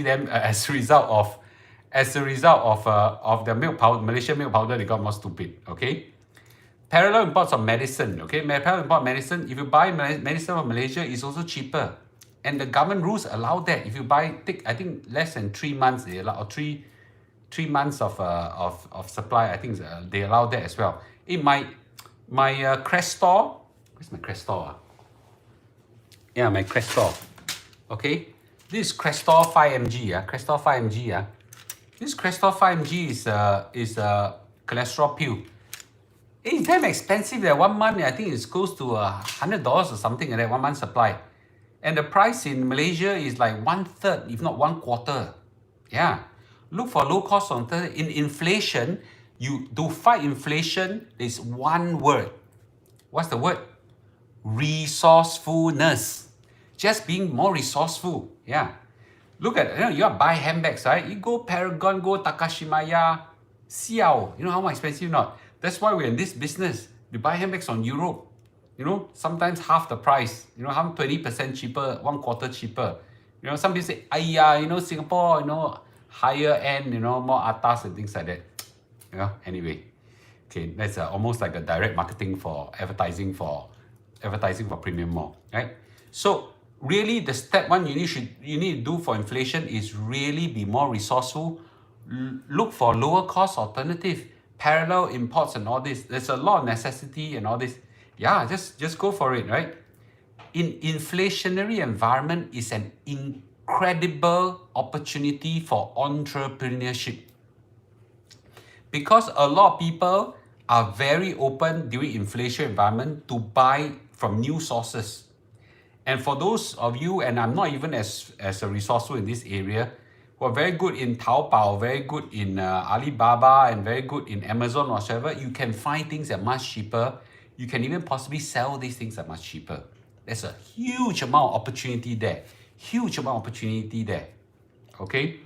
them as a result of the milk powder, Malaysian milk powder, they got more stupid. Okay? Parallel imports of medicine. Okay? Parallel import medicine, if you buy medicine from Malaysia, it's also cheaper. And the government rules allow that. If you buy, I think less than 3 months, they allow, or 3 months of supply, I think they allow that as well. In my Crestor, where's my Crestor? Yeah, my Crestor. Okay, this is Crestor 5mg. Crestor 5mg. This Crestor 5mg is a cholesterol pill. It's damn expensive there. 1 month, I think it's close to $100 or something like that, 1 month supply. And the price in Malaysia is like 1/3, if not 1/4. Yeah. Look for low cost alternative. In inflation, to fight inflation is one word. What's the word? Resourcefulness. Just being more resourceful. Yeah. Look at, you buy handbags, right? You go Paragon, go Takashimaya, Xiao. You know how much expensive not? That's why we're in this business. You buy handbags on Europe. Sometimes half the price. 20% cheaper, 1/4 cheaper. Some people say, Singapore, higher end, more atas and things like that. Anyway. Okay, that's almost like a direct marketing for advertising for premium mall, right? So really, the step one you need to do for inflation is really be more resourceful. Look for lower cost alternative, parallel imports and all this. There's a lot of necessity and all this. Yeah, just go for it, right? In inflationary environment is an incredible opportunity for entrepreneurship. Because a lot of people are very open during inflation environment to buy from new sources. And for those of you, and I'm not even as a resourceful in this area, who are very good in Taobao, very good in Alibaba, and very good in Amazon or whatever, you can find things that are much cheaper. You can even possibly sell these things at much cheaper. There's a huge amount of opportunity there. Huge amount of opportunity there. Okay?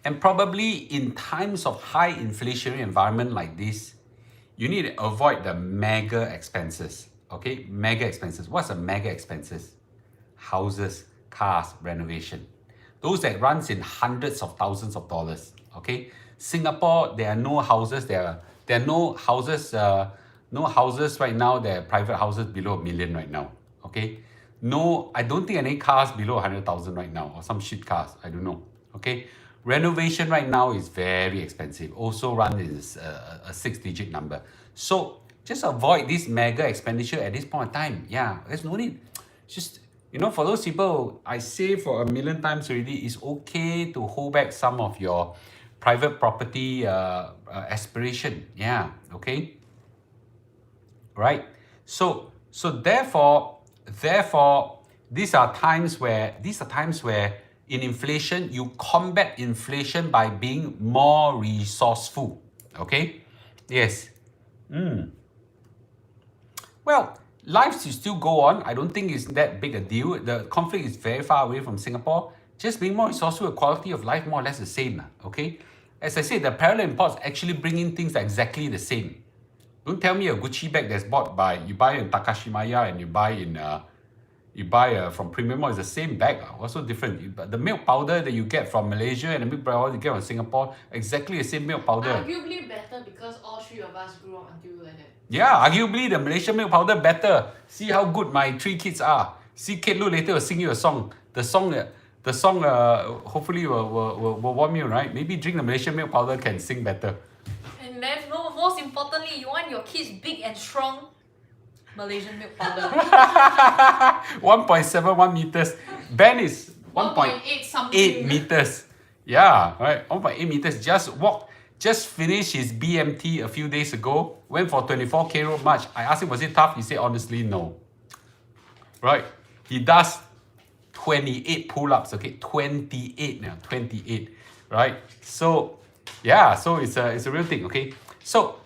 And probably in times of high inflationary environment like this, you need to avoid the mega expenses. Okay, mega expenses. What's a mega expenses? Houses, cars, renovation. Those that runs in hundreds of thousands of dollars. Okay, Singapore, there are no houses. There are no houses. No houses right now. There are private houses below $1 million right now. Okay, no, I don't think any cars below 100,000 right now, or some shit cars. I don't know. Okay. Renovation right now is very expensive. Also run is a 6-digit number. So just avoid this mega expenditure at this point in time. Yeah, there's no need. Just, for those people, I say for 1,000,000 times already, it's okay to hold back some of your private property aspiration. Yeah, okay? Right? So therefore, these are times where in inflation, you combat inflation by being more resourceful. Okay? Yes. Well, life should still go on. I don't think it's that big a deal. The conflict is very far away from Singapore. Just being more resourceful, the quality of life more or less the same. Okay? As I said, the parallel imports actually bring in things that are exactly the same. Don't tell me a Gucci bag that's bought by, you buy in Takashimaya and you buy from Premium Mall is the same bag. What's so different? The milk powder that you get from Malaysia and the milk powder you get from Singapore, exactly the same milk powder. Arguably better because all three of us grew up until like that. Yeah, arguably the Malaysian milk powder better. See how good my 3 kids are. See, Kate Lu later will sing you a song. The song hopefully will warm you, right? Maybe drink the Malaysian milk powder can sing better. And then, most importantly, you want your kids big and strong. Malaysian milk powder. 1.71 meters. Ben is 1.8 something. 8 meters. Yeah, right. 1.8 meters. Just finished his BMT a few days ago. Went for 24K road march. I asked him, was it tough? He said, honestly, no. Right. He does 28 pull-ups. Okay, 28 now. 28. Right. So, yeah. So it's a real thing. Okay. So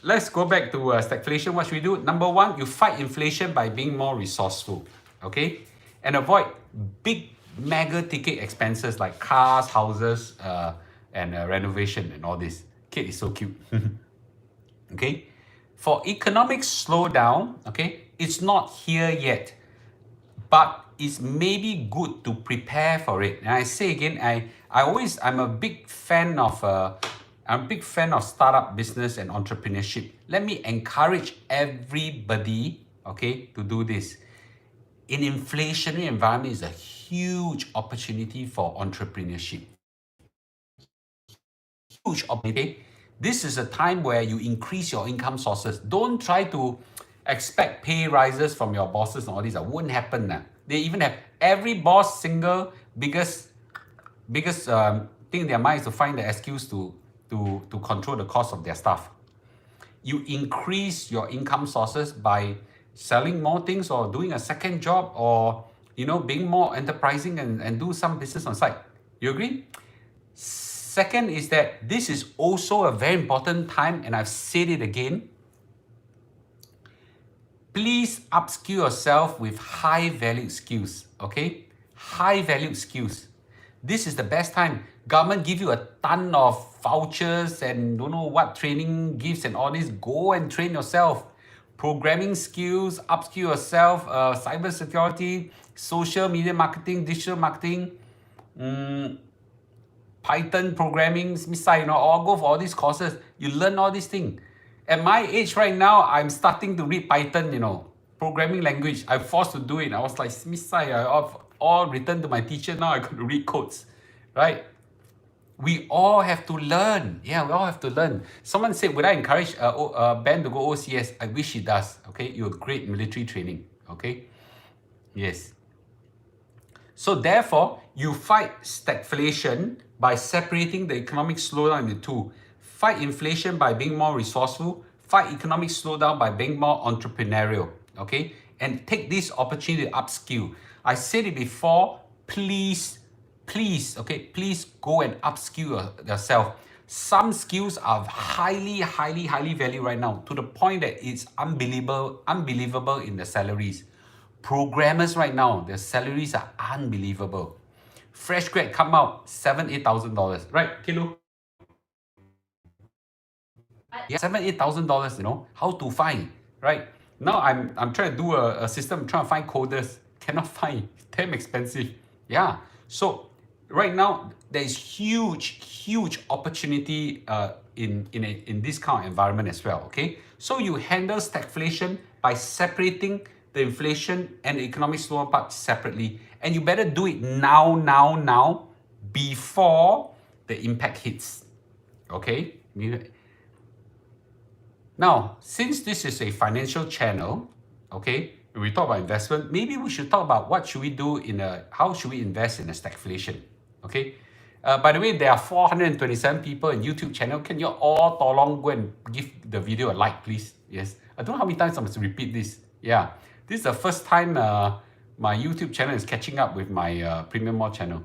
let's go back to stagflation. What should we do? Number one, you fight inflation by being more resourceful, okay? And avoid big mega ticket expenses like cars, houses, and renovation and all this. Kid is so cute. Okay? For economic slowdown, okay, it's not here yet, but it's maybe good to prepare for it. And I say again, I'm a big fan of startup business and entrepreneurship. Let me encourage everybody, okay, to do this. In inflationary environment is a huge opportunity for entrepreneurship. Huge opportunity. This is a time where you increase your income sources. Don't try to expect pay rises from your bosses and all this. That won't happen. They even have every boss biggest thing in their mind is to find the excuse to control the cost of their staff. you increase your income sources by selling more things or doing a second job or being more enterprising and do some business on site. You agree? Second is that this is also a very important time, and I've said it again. Please upskill yourself with high valued skills, okay? High valued skills. This is the best time. Government give you a ton of vouchers and don't know what training gifts and all this. Go and train yourself. Programming skills, upskill yourself, cyber security, social media marketing, digital marketing, Python programming, all go for all these courses. You learn all these things. At my age right now, I'm starting to read Python, programming language. I'm forced to do it. I was like, I've all written to my teacher. Now I got to read codes, right? We all have to learn. Yeah, we all have to learn. Someone said, would I encourage Ben to go OCS? I wish he does, okay? You're great military training, okay? Yes. So therefore, you fight stagflation by separating the economic slowdown into two. Fight inflation by being more resourceful. Fight economic slowdown by being more entrepreneurial, okay? And take this opportunity to upskill. I said it before, please go and upskill yourself. Some skills are highly valued right now to the point that it's unbelievable in the salaries. Programmers right now, their salaries are unbelievable. Fresh grad come out, $7,000-8,000, right, Kilo? Yeah, $7,000-8,000, how to find, right? Now I'm trying to do a system, trying to find coders, cannot find, damn expensive. Yeah, so right now there is huge opportunity in this kind of environment as well, okay? So you handle stagflation by separating the inflation and the economic slowdown part separately, and you better do it now before the impact hits, okay? Now, since this is a financial channel, okay, when we talk about investment, maybe we should talk about what should we do how should we invest in a stagflation, okay? By the way, there are 427 people in YouTube channel. Can you all tolong go and give the video a like, please? Yes. I don't know how many times I must repeat this. Yeah. This is the first time my YouTube channel is catching up with my Premium More channel.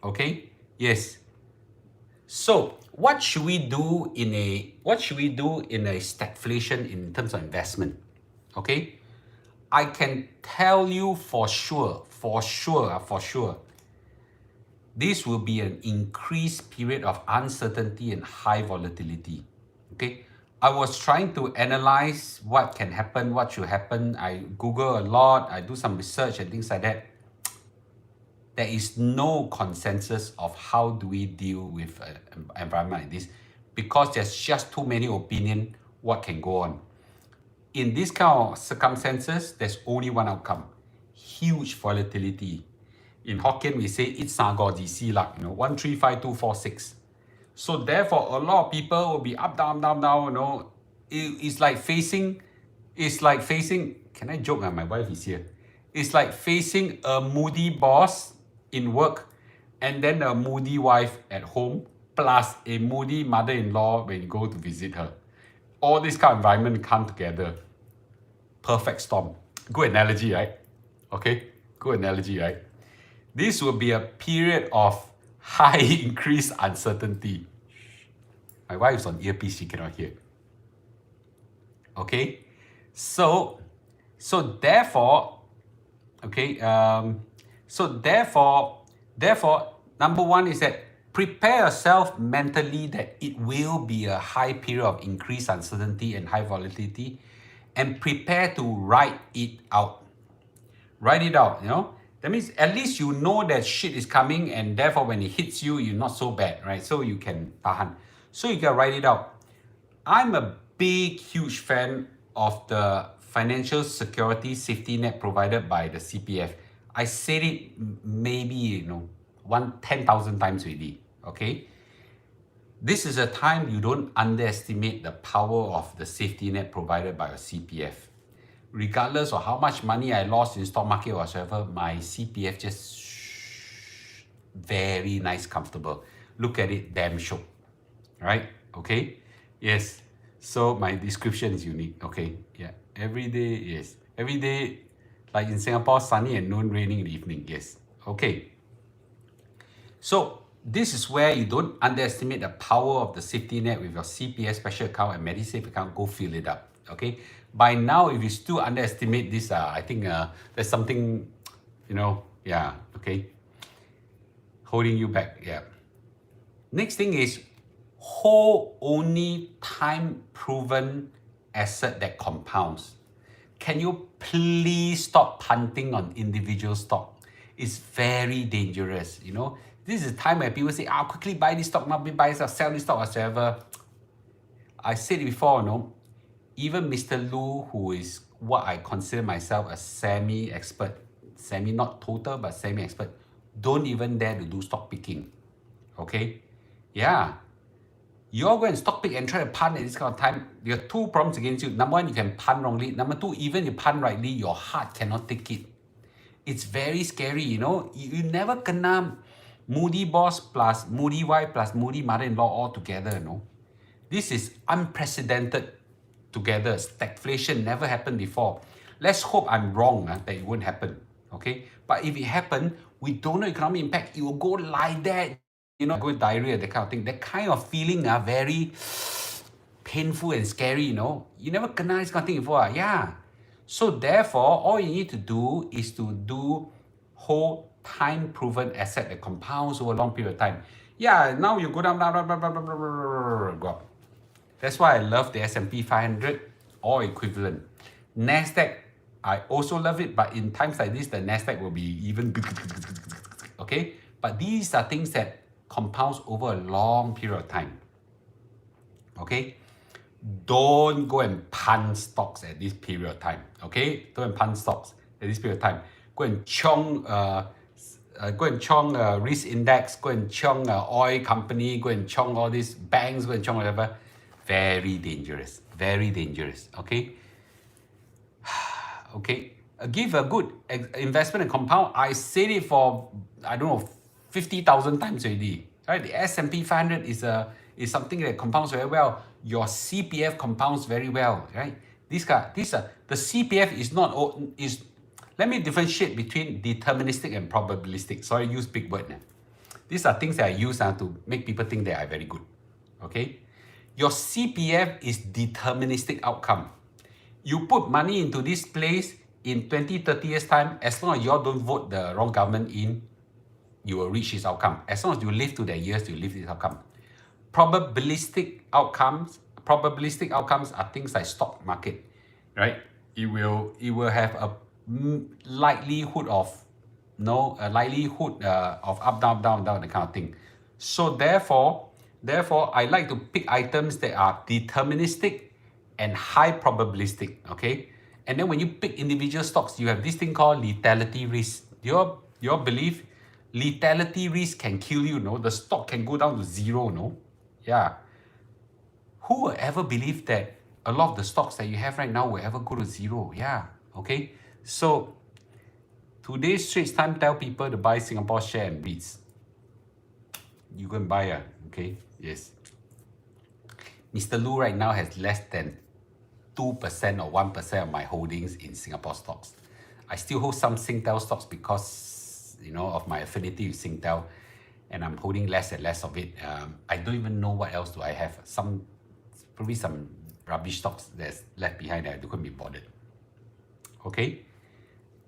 Okay? Yes. So, what should we do in a stagflation in terms of investment? Okay? I can tell you for sure, this will be an increased period of uncertainty and high volatility. Okay? I was trying to analyze what can happen, what should happen. I Google a lot, I do some research and things like that. There is no consensus of how do we deal with an environment like this because there's just too many opinions what can go on. In this kind of circumstances, there's only one outcome. Huge volatility. In Hokkien, we say, it's 135,246. So therefore, a lot of people will be up, down, It's like facing, can I joke? My wife is here. It's like facing a moody boss in work and then a moody wife at home plus a moody mother-in-law when you go to visit her. All this kind of environment come together. Perfect storm. Good analogy, right? Okay, good analogy, right? This will be a period of high increased uncertainty. My wife's on earpiece, she cannot hear. Okay, so therefore, number one is that prepare yourself mentally that it will be a high period of increased uncertainty and high volatility, and prepare to write it out. Write it out, That means at least you know that shit is coming, and therefore when it hits you, you're not so bad, right? So you can tahan. So you can write it out. I'm a huge fan of the financial security safety net provided by the CPF. I said it maybe 10,000 times already. Okay, this is a time you don't underestimate the power of the safety net provided by your CPF. Regardless of how much money I lost in stock market or whatever, my CPF just very nice, comfortable. Look at it, damn shook. Right? Okay? Yes. So my description is unique. Okay, yeah. Every day, yes. Every day, like in Singapore, sunny at noon, raining in the evening. Yes. Okay. So this is where you don't underestimate the power of the safety net with your CPF special account and MediSave account. Go fill it up. Okay. By now, if you still underestimate this, I think there's something, yeah. Okay, holding you back. Yeah. Next thing is hold only time-proven asset that compounds. Can you please stop punting on individual stock? It's very dangerous. This is a time where people say, "I'll quickly buy this stock, not buy this, sell this stock, whatsoever." I said it before, even Mr. Lu, who is what I consider myself a semi-expert, not total, but semi-expert, don't even dare to do stock picking. Okay? Yeah. You're going to stock pick and try to punt at this kind of time. There are two problems against you. Number one, you can punt wrongly. Number two, even you punt rightly, your heart cannot take it. It's very scary, You never kena Moody boss plus Moody wife plus Moody mother-in-law all together, This is unprecedented together. Stagflation never happened before. Let's hope I'm wrong that it won't happen. Okay? But if it happened, we don't know economic impact. It will go like that. Go with diarrhea, that kind of thing. That kind of feeling very painful and scary, You never kena this kind of thing before. Yeah. So therefore, all you need to do is to do whole time-proven asset that compounds over a long period of time. Yeah, now you go down, blah, blah, blah, blah, blah, blah, blah, go up. That's why I love the S&P 500 or equivalent. NASDAQ, I also love it, but in times like this, the NASDAQ will be even okay? But these are things that compounds over a long period of time. Okay? Don't go and punt stocks at this period of time. Okay? Don't punt stocks at this period of time. Go and chong risk index, go and chong oil company, go and chong all these banks, go and chong whatever. Very dangerous. Very dangerous. Okay? Okay? Give a good investment and compound. I said it for, 50,000 times already. Right? The S&P 500 is something that compounds very well. Your CPF compounds very well, right? The CPF is let me differentiate between deterministic and probabilistic. Sorry, use big word now. These are things that I use to make people think that I'm very good. Okay? Your CPF is deterministic outcome. You put money into this place in 20, 30 years time, as long as you all don't vote the wrong government in, you will reach this outcome. As long as you live to their years, you live this outcome. Probabilistic outcomes are things like stock market, right? It will have a likelihood of up, down, that kind of thing. So therefore, I like to pick items that are deterministic and high probabilistic. Okay, and then when you pick individual stocks, you have this thing called lethality risk. Your belief, lethality risk can kill you. The stock can go down to zero. Yeah. Who will ever believe that a lot of the stocks that you have right now will ever go to zero? Yeah. Okay. So today's Straits Time tell people to buy Singapore share and Reits. You go and buy, okay? Yes. Mr. Lu right now has less than 2% or 1% of my holdings in Singapore stocks. I still hold some Singtel stocks because, of my affinity with Singtel, and I'm holding less and less of it. I don't even know what else do I have. Probably some rubbish stocks that's left behind that I couldn't be bothered. Okay?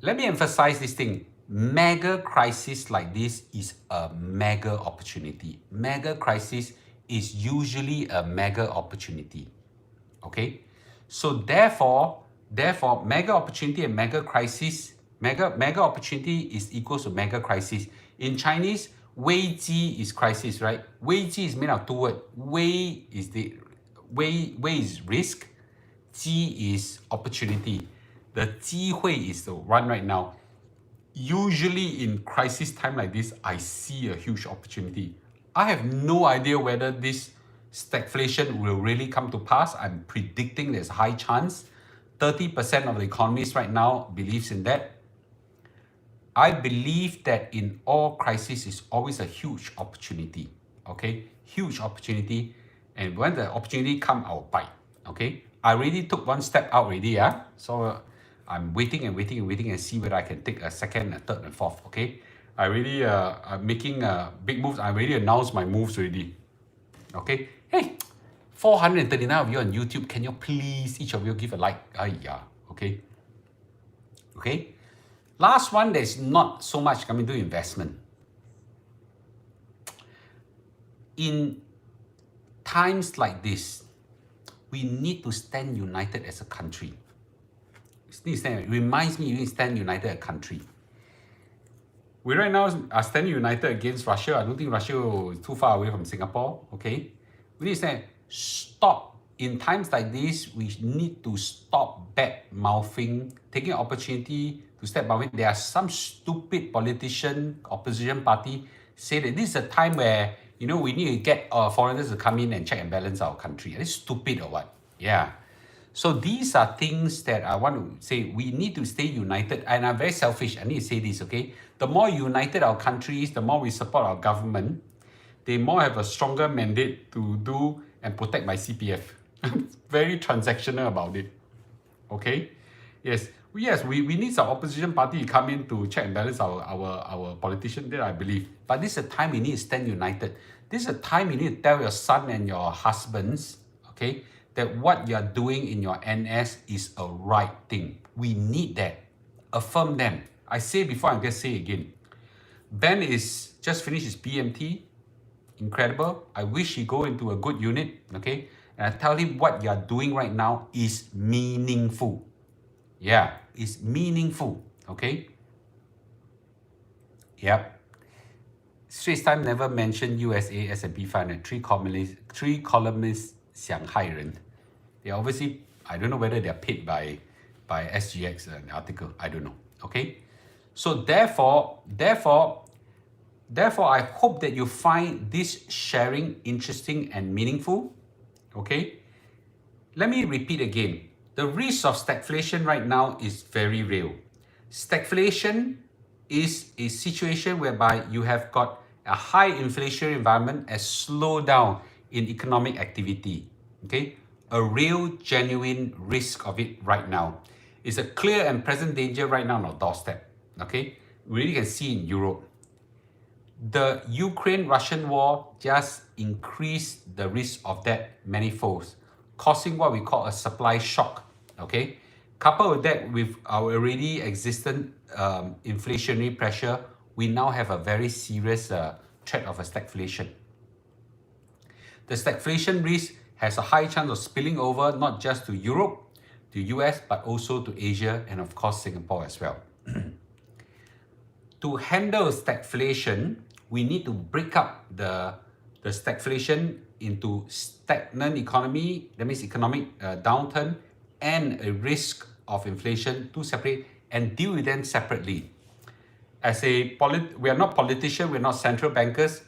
Let me emphasize this thing. Mega crisis like this is a mega opportunity. Mega crisis is usually a mega opportunity. Okay? So therefore, mega opportunity and mega crisis, mega opportunity is equals to mega crisis. In Chinese, 危机 is crisis, right? 危机 is made of two words. 危 is risk, 机 is opportunity. The 机会 is the one right now. Usually in crisis time like this, I see a huge opportunity. I have no idea whether this stagflation will really come to pass. I'm predicting there's a high chance. 30% of the economists right now believes in that. I believe that in all crises is always a huge opportunity. Okay? Huge opportunity. And when the opportunity comes, I'll buy. Okay, I already took one step out already. Yeah, so I'm waiting and waiting and waiting and see whether I can take a second, a third, and fourth. Okay, I really I'm making big moves. I already announced my moves already. Okay, hey, 439 of you on YouTube. Can you please each of you give a like? Yeah. Okay. Okay. Last one, there's not so much coming to investment. In times like this, we need to stand united as a country. It reminds me, we need to stand united as a country. We right now are standing united against Russia. I don't think Russia is too far away from Singapore. Okay, we need to say stop. In times like this, we need to stop bad mouthing, taking an opportunity to step away. There are some stupid politician, opposition party say that this is a time where we need to get foreigners to come in and check and balance our country. Are they stupid or what? Yeah. So these are things that I want to say. We need to stay united. And I'm very selfish. I need to say this, okay? The more united our country is, the more we support our government, they more have a stronger mandate to do and protect my CPF. Very transactional about it. Okay? Yes, we need some opposition party to come in to check and balance our politician that I believe. But this is a time we need to stand united. This is a time you need to tell your son and your husbands, okay, that what you're doing in your NS is a right thing. We need that. Affirm them. I say before, I'm going to say again. Ben is just finished his BMT. Incredible. I wish he go into a good unit, okay? And I tell him what you're doing right now is meaningful. Yeah, it's meaningful, okay? Yep. Straits Times never mentioned USA S&P 500. Three columnists 想害人. They obviously, I don't know whether they're paid by SGX an article. I don't know. Okay? So therefore, I hope that you find this sharing interesting and meaningful. Okay? Let me repeat again. The risk of stagflation right now is very real. Stagflation is a situation whereby you have got a high inflationary environment, a slowdown in economic activity. Okay? A real, genuine risk of it right now. It's a clear and present danger right now on our doorstep. Okay? We really can see in Europe. The Ukraine-Russian war just increased the risk of that manifold, causing what we call a supply shock. Okay? Coupled with that, with our already existent inflationary pressure, we now have a very serious threat of a stagflation. The stagflation risk has a high chance of spilling over not just to Europe, to US, but also to Asia and of course Singapore as well. To handle stagflation, we need to break up the stagflation into stagnant economy, that means economic downturn, and a risk of inflation to separate and deal with them separately. As we are not politicians, we're not central bankers,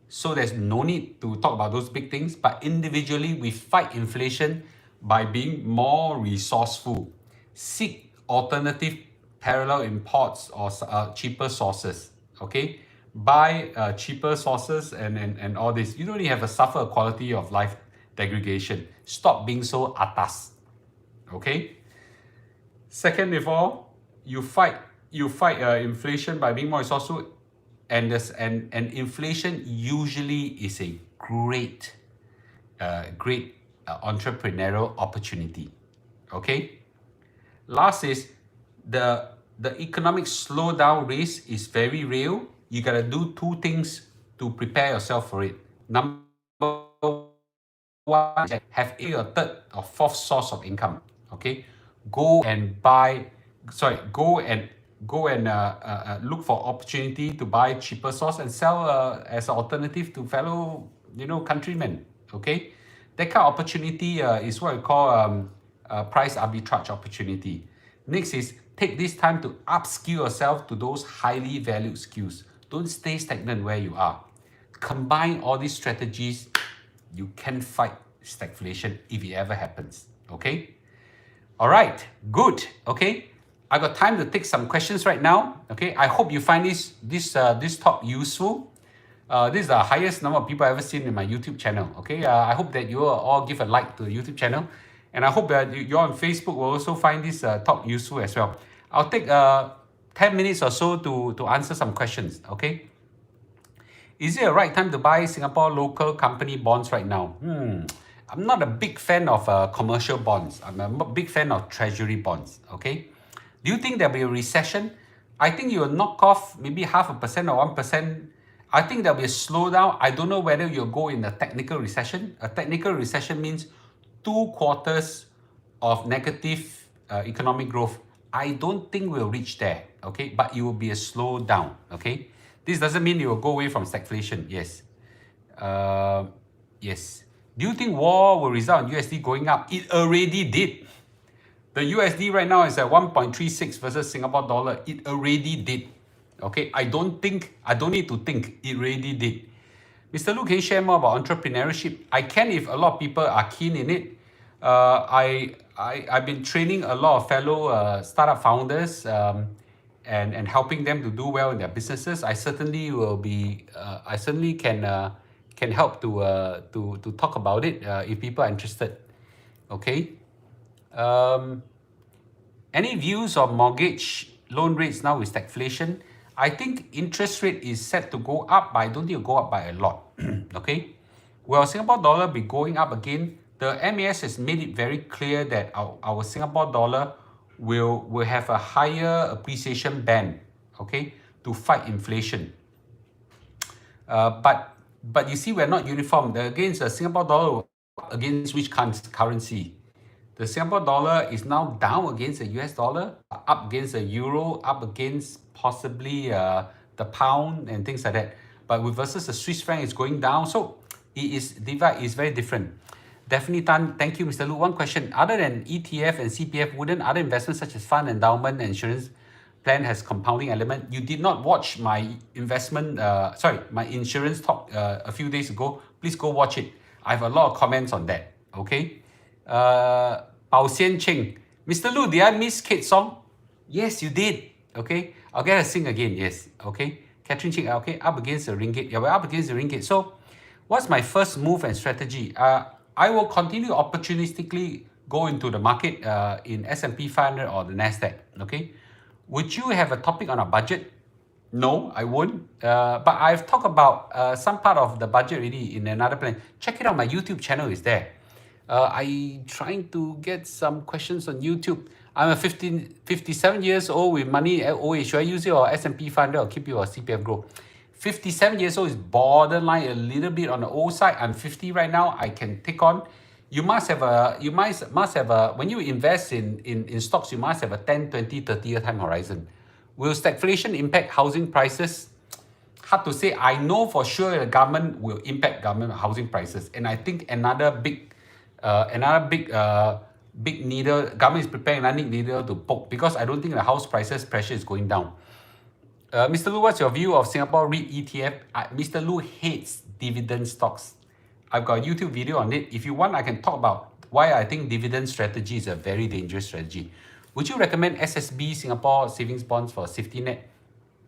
so there's no need to talk about those big things, but individually we fight inflation by being more resourceful, seek alternative parallel imports or cheaper sources, okay? Buy cheaper sources and all this. You don't really have to suffer a quality of life degradation. Stop being so atas, okay? Second of all, you fight inflation by being more resourceful, and inflation usually is a great entrepreneurial opportunity. Okay. Last is the economic slowdown risk is very real. You gotta do two things to prepare yourself for it. Number one, have a third or fourth source of income. Okay. Go and look for opportunity to buy cheaper source and sell as an alternative to fellow countrymen. Okay, that kind of opportunity is what we call price arbitrage opportunity. Next is take this time to upskill yourself to those highly valued skills. Don't stay stagnant where you are. Combine all these strategies, you can fight stagflation if it ever happens. Okay. All right, good. Okay, I got time to take some questions right now. Okay, I hope you find this talk useful. This is the highest number of people I've ever seen in my YouTube channel. Okay, I hope that you will all give a like to the YouTube channel, And I hope that you on Facebook will also find this talk useful as well. I'll take 10 minutes or so to answer some questions, okay? Is it a right time to buy Singapore local company bonds right now? I'm not a big fan of commercial bonds. I'm a big fan of treasury bonds, okay? Do you think there'll be a recession? I think you will knock off maybe 0.5% or 1%. I think there'll be a slowdown. I don't know whether you'll go in a technical recession. A technical recession means 2 quarters of negative economic growth. I don't think we'll reach there, okay? But it will be a slowdown, okay? This doesn't mean it will go away from stagflation, yes. Yes. Do you think war will result in USD going up? It already did. The USD right now is at 1.36 versus Singapore dollar. It already did. Okay, I don't need to think. It already did. Mr. Lu, can you share more about entrepreneurship? I can if a lot of people are keen in it. I've been training a lot of fellow startup founders and helping them to do well in their businesses. I certainly will be. I certainly can help to talk about it if people are interested. Okay. Any views on mortgage loan rates now with stagflation? I think interest rate is set to go up, but I don't think it'll go up by a lot. Okay. Will Singapore dollar be going up again? The MAS has made it very clear that our Singapore dollar will have a higher appreciation band, okay, to fight inflation. But you see, we're not uniform. Against the Singapore dollar, against which currency? The Singapore dollar is now down against the US dollar, up against the euro, up against possibly the pound and things like that. But versus the Swiss franc is going down, so it is very different. Daphne Tan, thank you, Mr. Lu. One question: other than ETF and CPF, wouldn't other investments such as fund, endowment, and insurance plan has compounding element? You did not watch my my insurance talk a few days ago. Please go watch it. I have a lot of comments on that. Okay. Bao Xian Cheng, Mr. Lu, did I miss Kate's song? Yes, you did. Okay, I'll get her to sing again. Yes. Okay. Catherine Cheng, okay, up against the ringgit. Yeah, we're up against the ringgit. So, what's my first move and strategy? I will continue opportunistically go into the market in S&P 500 or the Nasdaq. Okay. Would you have a topic on a budget? No, I won't. But I've talked about some part of the budget already in another plan. Check it out. My YouTube channel is there. I trying to get some questions on YouTube. I'm a 57 years old with money at old age. Should I use it or S&P 500 or keep it or CPF growth? 57 years old is borderline a little bit on the old side. I'm 50 right now. I can take on. You must have a when you invest in stocks, you must have a 10, 20, 30 year time horizon. Will stagflation impact housing prices? Hard to say. I know for sure the government will impact government housing prices. And I think another big needle, government is preparing another needle to poke, because I don't think the house prices pressure is going down. Mr. Lu, what's your view of Singapore Reits Etf? Mr. Lu hates dividend stocks. I've got a YouTube video on it. If you want, I can talk about why I think dividend strategy is a very dangerous strategy. Would you recommend SSB Singapore savings bonds for safety net?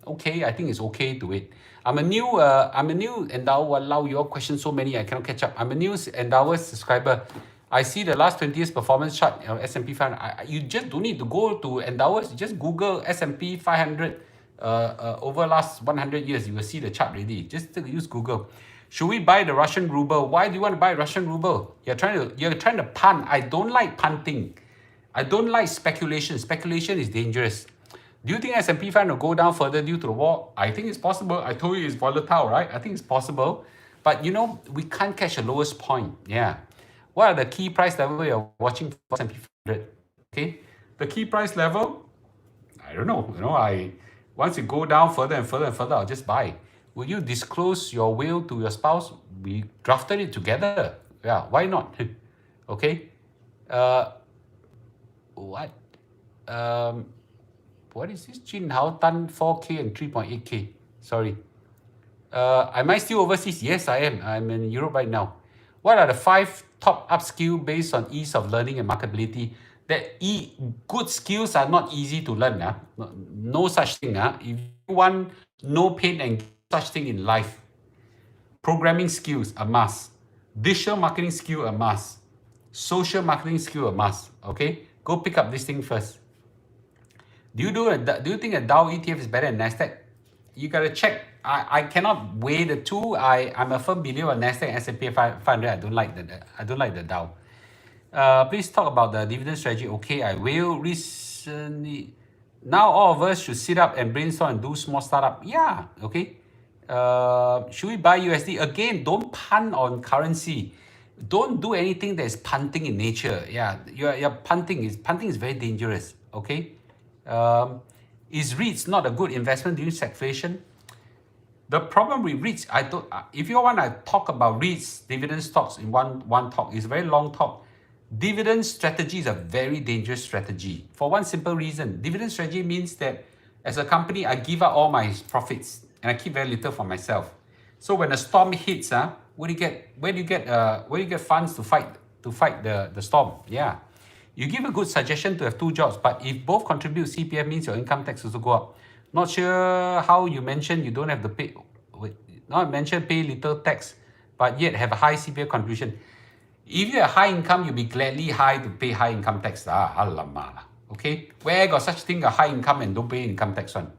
Okay, I think it's okay to wait. I'm a new Endower. Walao, your questions so many I cannot catch up. I'm a new Endower subscriber. I see the last 20 years performance chart of S&P 500. You just don't need to go to Endowers. Just Google S&P 500 over last 100 years. You will see the chart already. Just use Google. Should we buy the Russian ruble? Why do you want to buy Russian ruble? You're trying to punt. I don't like punting. I don't like speculation. Speculation is dangerous. Do you think S&P 500 will go down further due to the war? I think it's possible. I told you it's volatile, right? I think it's possible. But you know, we can't catch the lowest point. Yeah. What are the key price level you're watching for S&P 500? Okay. The key price level, I don't know. You know, once you go down further and further and further, I'll just buy. Will you disclose your will to your spouse? We drafted it together. Yeah, why not? Okay. What? What is this? Jin Hao Tan 4K and 3.8K. Sorry. Am I still overseas? Yes, I am. I'm in Europe right now. What are the 5 top upskill based on ease of learning and marketability? Good skills are not easy to learn. No such thing. If you want no pain and such thing in life, programming skills a must. Digital marketing skill a must. Social marketing skill a must. Okay, go pick up this thing first. Do you think a Dow ETF is better than Nasdaq? You gotta check. I cannot weigh the two. I'm a firm believer of Nasdaq and S&P 500. I don't like the Dow. Please talk about the dividend strategy. Okay, I will. Recently, now all of us should sit up and brainstorm and do small startup. Yeah, okay. Should we buy USD? Again, don't punt on currency. Don't do anything that is punting in nature. Yeah, you're punting is very dangerous. Okay. Is REITs not a good investment during stagflation? The problem with REITs, I don't. If you want to talk about REITs, dividend stocks in one talk, it's a very long talk. Dividend strategy is a very dangerous strategy for one simple reason. Dividend strategy means that as a company, I give up all my profits and I keep very little for myself. So when a storm hits, where do you get funds to fight the storm? Yeah. You give a good suggestion to have two jobs, but if both contribute, CPF means your income tax also go up. Not sure how you mentioned you don't have to pay, not mentioned pay little tax, but yet have a high CPF contribution. If you have high income, you'll be gladly high to pay high income tax. Alamak. Okay? Where got such thing a high income and don't pay income tax one?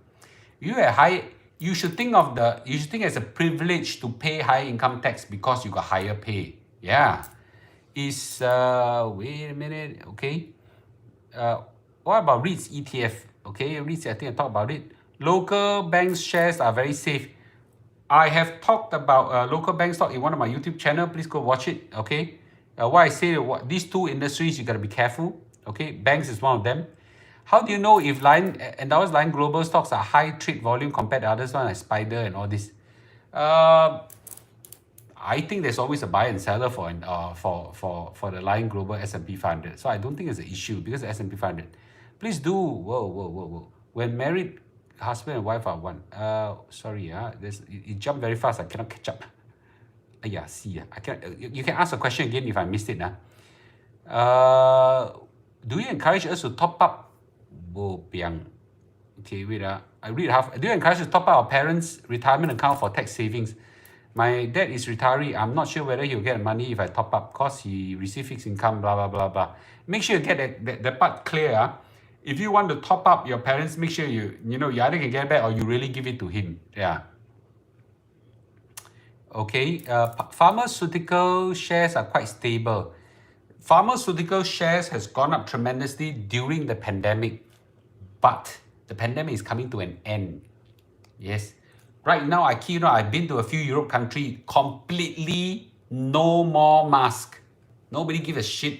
You should think as a privilege to pay high income tax because you got higher pay. Yeah. Wait a minute, okay. What about Reits ETF? Okay, Reits, I think I talked about it. Local banks shares are very safe. I have talked about local bank stock in one of my YouTube channel. Please go watch it, okay. Why I say these two industries, you gotta be careful, okay. Banks is one of them. How do you know if Endowus Lion Global stocks are high trade volume compared to others, one like Spider and all this? I think there's always a buyer and seller for the Lion Global S&P 500. So I don't think it's an issue because the S&P 500. Please do. Whoa. When married, husband and wife are one. Sorry, it jumped very fast. I cannot catch up. Yeah, see. I can. You can ask a question again if I missed it. Do you encourage us to top up? Okay, wait. I read half. Do you encourage us to top up our parents' retirement account for tax savings? My dad is retiree. I'm not sure whether he'll get money if I top up because he receives fixed income, blah, blah, blah, blah. Make sure you get that part clear. If you want to top up your parents, make sure you either can get back or you really give it to him. Yeah. Okay. Pharmaceutical shares are quite stable. Pharmaceutical shares has gone up tremendously during the pandemic, but the pandemic is coming to an end. Yes. Right now, I've been to a few Europe countries, completely no more mask. Nobody give a shit.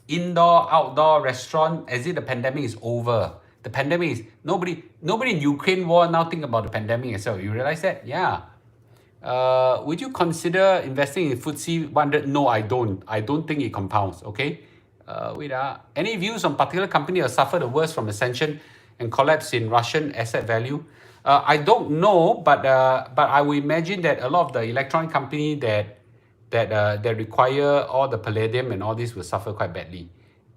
Indoor, outdoor, restaurant, as if the pandemic is over. The pandemic is, nobody in Ukraine war now think about the pandemic as well. You realize that? Yeah. Would you consider investing in FTSE 100? No, I don't. I don't think it compounds, okay? Any views on particular company that suffer the worst from the sanction and collapse in Russian asset value? I don't know, but I would imagine that a lot of the electronic company that require all the palladium and all this will suffer quite badly.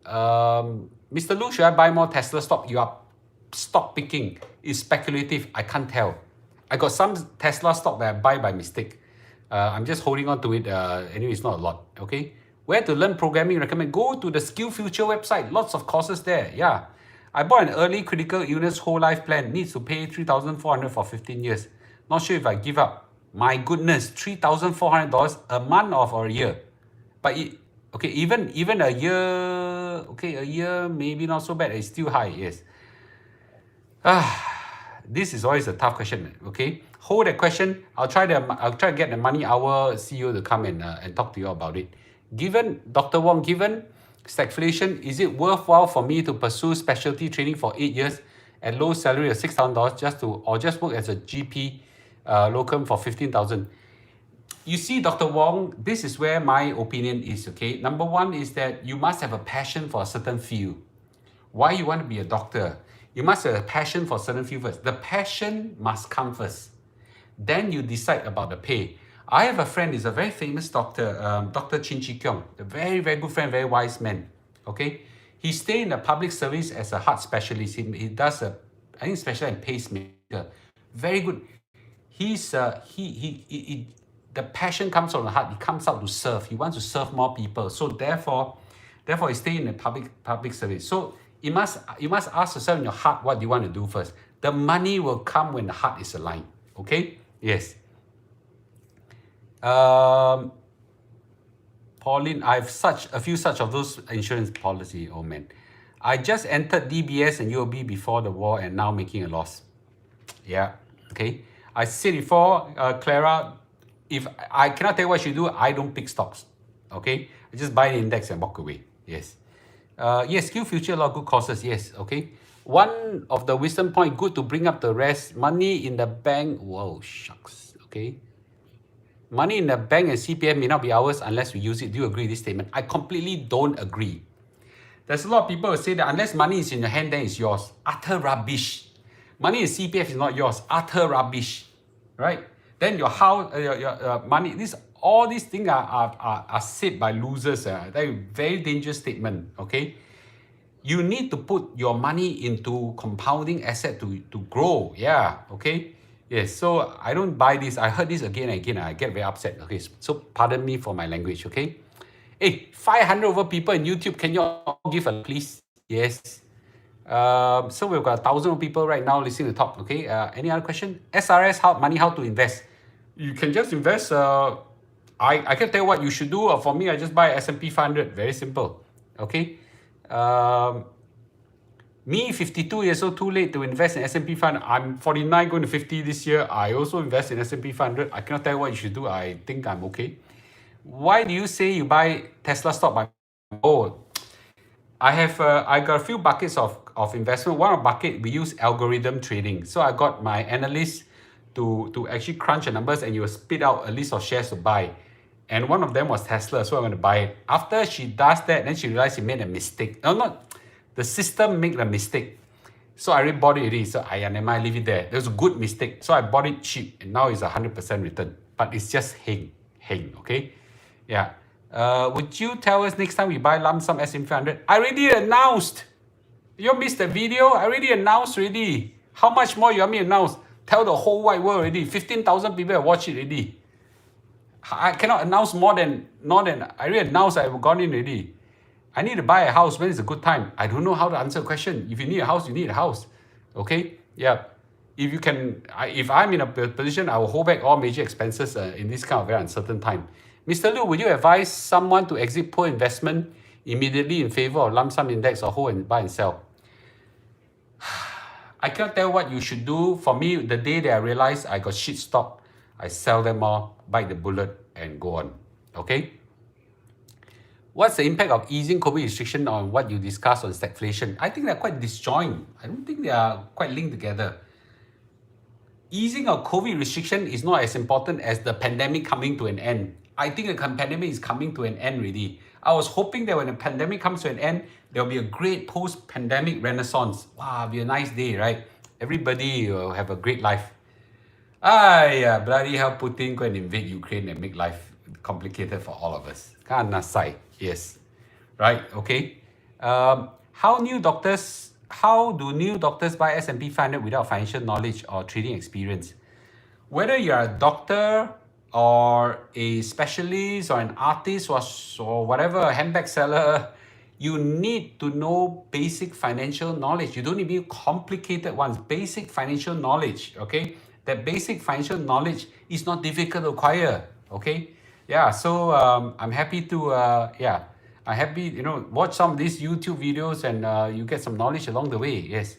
Mr. Lu, should I buy more Tesla stock? You are stock picking. It's speculative. I can't tell. I got some Tesla stock that I buy by mistake. I'm just holding on to it. Anyway, it's not a lot. Okay. Where to learn programming? Recommend go to the SkillFuture website. Lots of courses there. Yeah. I bought an early critical illness whole life plan. Needs to pay $3,400 for 15 years. Not sure if I give up. My goodness, $3,400 a month or a year. But even a year, maybe not so bad. It's still high, yes. This is always a tough question. Okay, hold that question. I'll try to get the Money Hour CEO to come and talk to you about it. Given Dr. Wong, given stagflation, is it worthwhile for me to pursue specialty training for 8 years at low salary of $6,000 just work as a GP locum for $15,000? You see, Dr. Wong, this is where my opinion is. Okay, number one is that you must have a passion for a certain field. Why you want to be a doctor? You must have a passion for a certain field first. The passion must come first. Then you decide about the pay. I have a friend, he's a very famous doctor, Dr. Chin Chi Kiong, a very, very good friend, very wise man. Okay, he stay in the public service as a heart specialist. He does I think special in pacemaker. Very good. The passion comes from the heart. He comes out to serve. He wants to serve more people. So therefore, Therefore, you stay in the public service. So you must ask yourself in your heart, what do you want to do first? The money will come when the heart is aligned. Okay? Yes. Pauline, I have a few of those insurance policy. Oh man, I just entered DBS and UOB before the war and now making a loss. Yeah. Okay. I said before, Clara, if I cannot tell you what you do, I don't pick stocks. Okay. I just buy the index and walk away. Yes. Yes. Skill future, a lot of good courses. Yes. Okay. One of the wisdom point, good to bring up the rest. Money in the bank. Whoa, shucks. Okay. Money in the bank and CPF may not be ours unless we use it. Do you agree with this statement? I completely don't agree. There's a lot of people who say that unless money is in your hand, then it's yours. Utter rubbish. Money in CPF is not yours. Utter rubbish. Right? Then your house, your money, all these things are said by losers. That's a very dangerous statement. Okay? You need to put your money into compounding asset to grow. Yeah. Okay? Yes, so I don't buy this. I heard this again and again. I get very upset. Okay, so pardon me for my language. Okay, hey, 500 over people in YouTube. Can you all give a please? Yes. So we've got 1,000 people right now listening to talk. Okay. Any other question? SRS, how to invest? You can just invest. I can tell you what you should do. For me, I just buy S&P 500. Very simple. Okay. Me, 52 years old, too late to invest in S&P 500. I'm 49, going to 50 this year. I also invest in S&P 500. I cannot tell you what you should do. I think I'm okay. Why do you say you buy Tesla stock? I got a few buckets of investment. One bucket, we use algorithm trading. So I got my analyst to actually crunch the numbers and you will spit out a list of shares to buy. And one of them was Tesla, so I'm going to buy it. After she does that, then she realized she made a mistake. The system made a mistake. So I already bought it already. So never mind, leave it there. It was a good mistake. So I bought it cheap and now it's 100% return. But it's just hang, okay? Yeah. Would you tell us next time we buy lump sum S&P 500? I already announced. You missed the video? I already announced already. How much more you want me to announce? Tell the whole wide world already. 15,000 people have watched it already. I cannot announce more than I already announced I've gone in already. I need to buy a house. When is a good time? I don't know how to answer a question. If you need a house, you need a house. Okay? Yeah. If I'm in a position, I will hold back all major expenses in this kind of very uncertain time. Mr. Liu, would you advise someone to exit poor investment immediately in favor of lump sum index or hold and buy and sell? I can't tell what you should do. For me, the day that I realize I got shit stock, I sell them all, bite the bullet, and go on. Okay? What's the impact of easing COVID restriction on what you discussed on stagflation? I think they're quite disjoint. I don't think they are quite linked together. Easing of COVID restriction is not as important as the pandemic coming to an end. I think the pandemic is coming to an end already. I was hoping that when the pandemic comes to an end, there'll be a great post-pandemic renaissance. Wow, it'll be a nice day, right? Everybody will have a great life. Bloody hell, Putin go and invade Ukraine and make life complicated for all of us. Yes. Right, okay. How do new doctors buy S&P 500 without financial knowledge or trading experience? Whether you're a doctor or a specialist or an artist or whatever, a handbag seller, you need to know basic financial knowledge. You don't need to be complicated ones. Basic financial knowledge, okay? That basic financial knowledge is not difficult to acquire, okay? Yeah, so I'm happy to, watch some of these YouTube videos and you get some knowledge along the way, yes.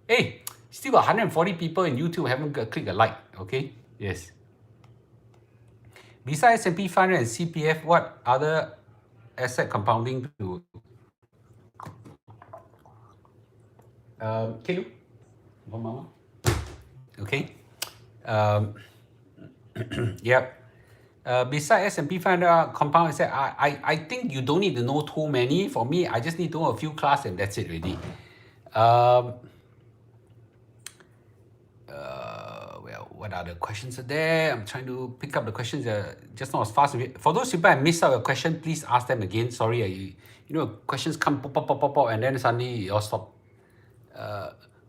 Hey, still got 140 people in YouTube haven't clicked a like, okay? Yes. Besides S&P 500 and CPF, what other asset compounding do? Kelu? Okay. Yep. Besides S&P 500 compound asset, I think you don't need to know too many. For me, I just need to know a few class and that's it already. What other questions are there? I'm trying to pick up the questions just not as fast. For those people I missed out a question, please ask them again. Sorry, questions come pop, and then suddenly it all stop.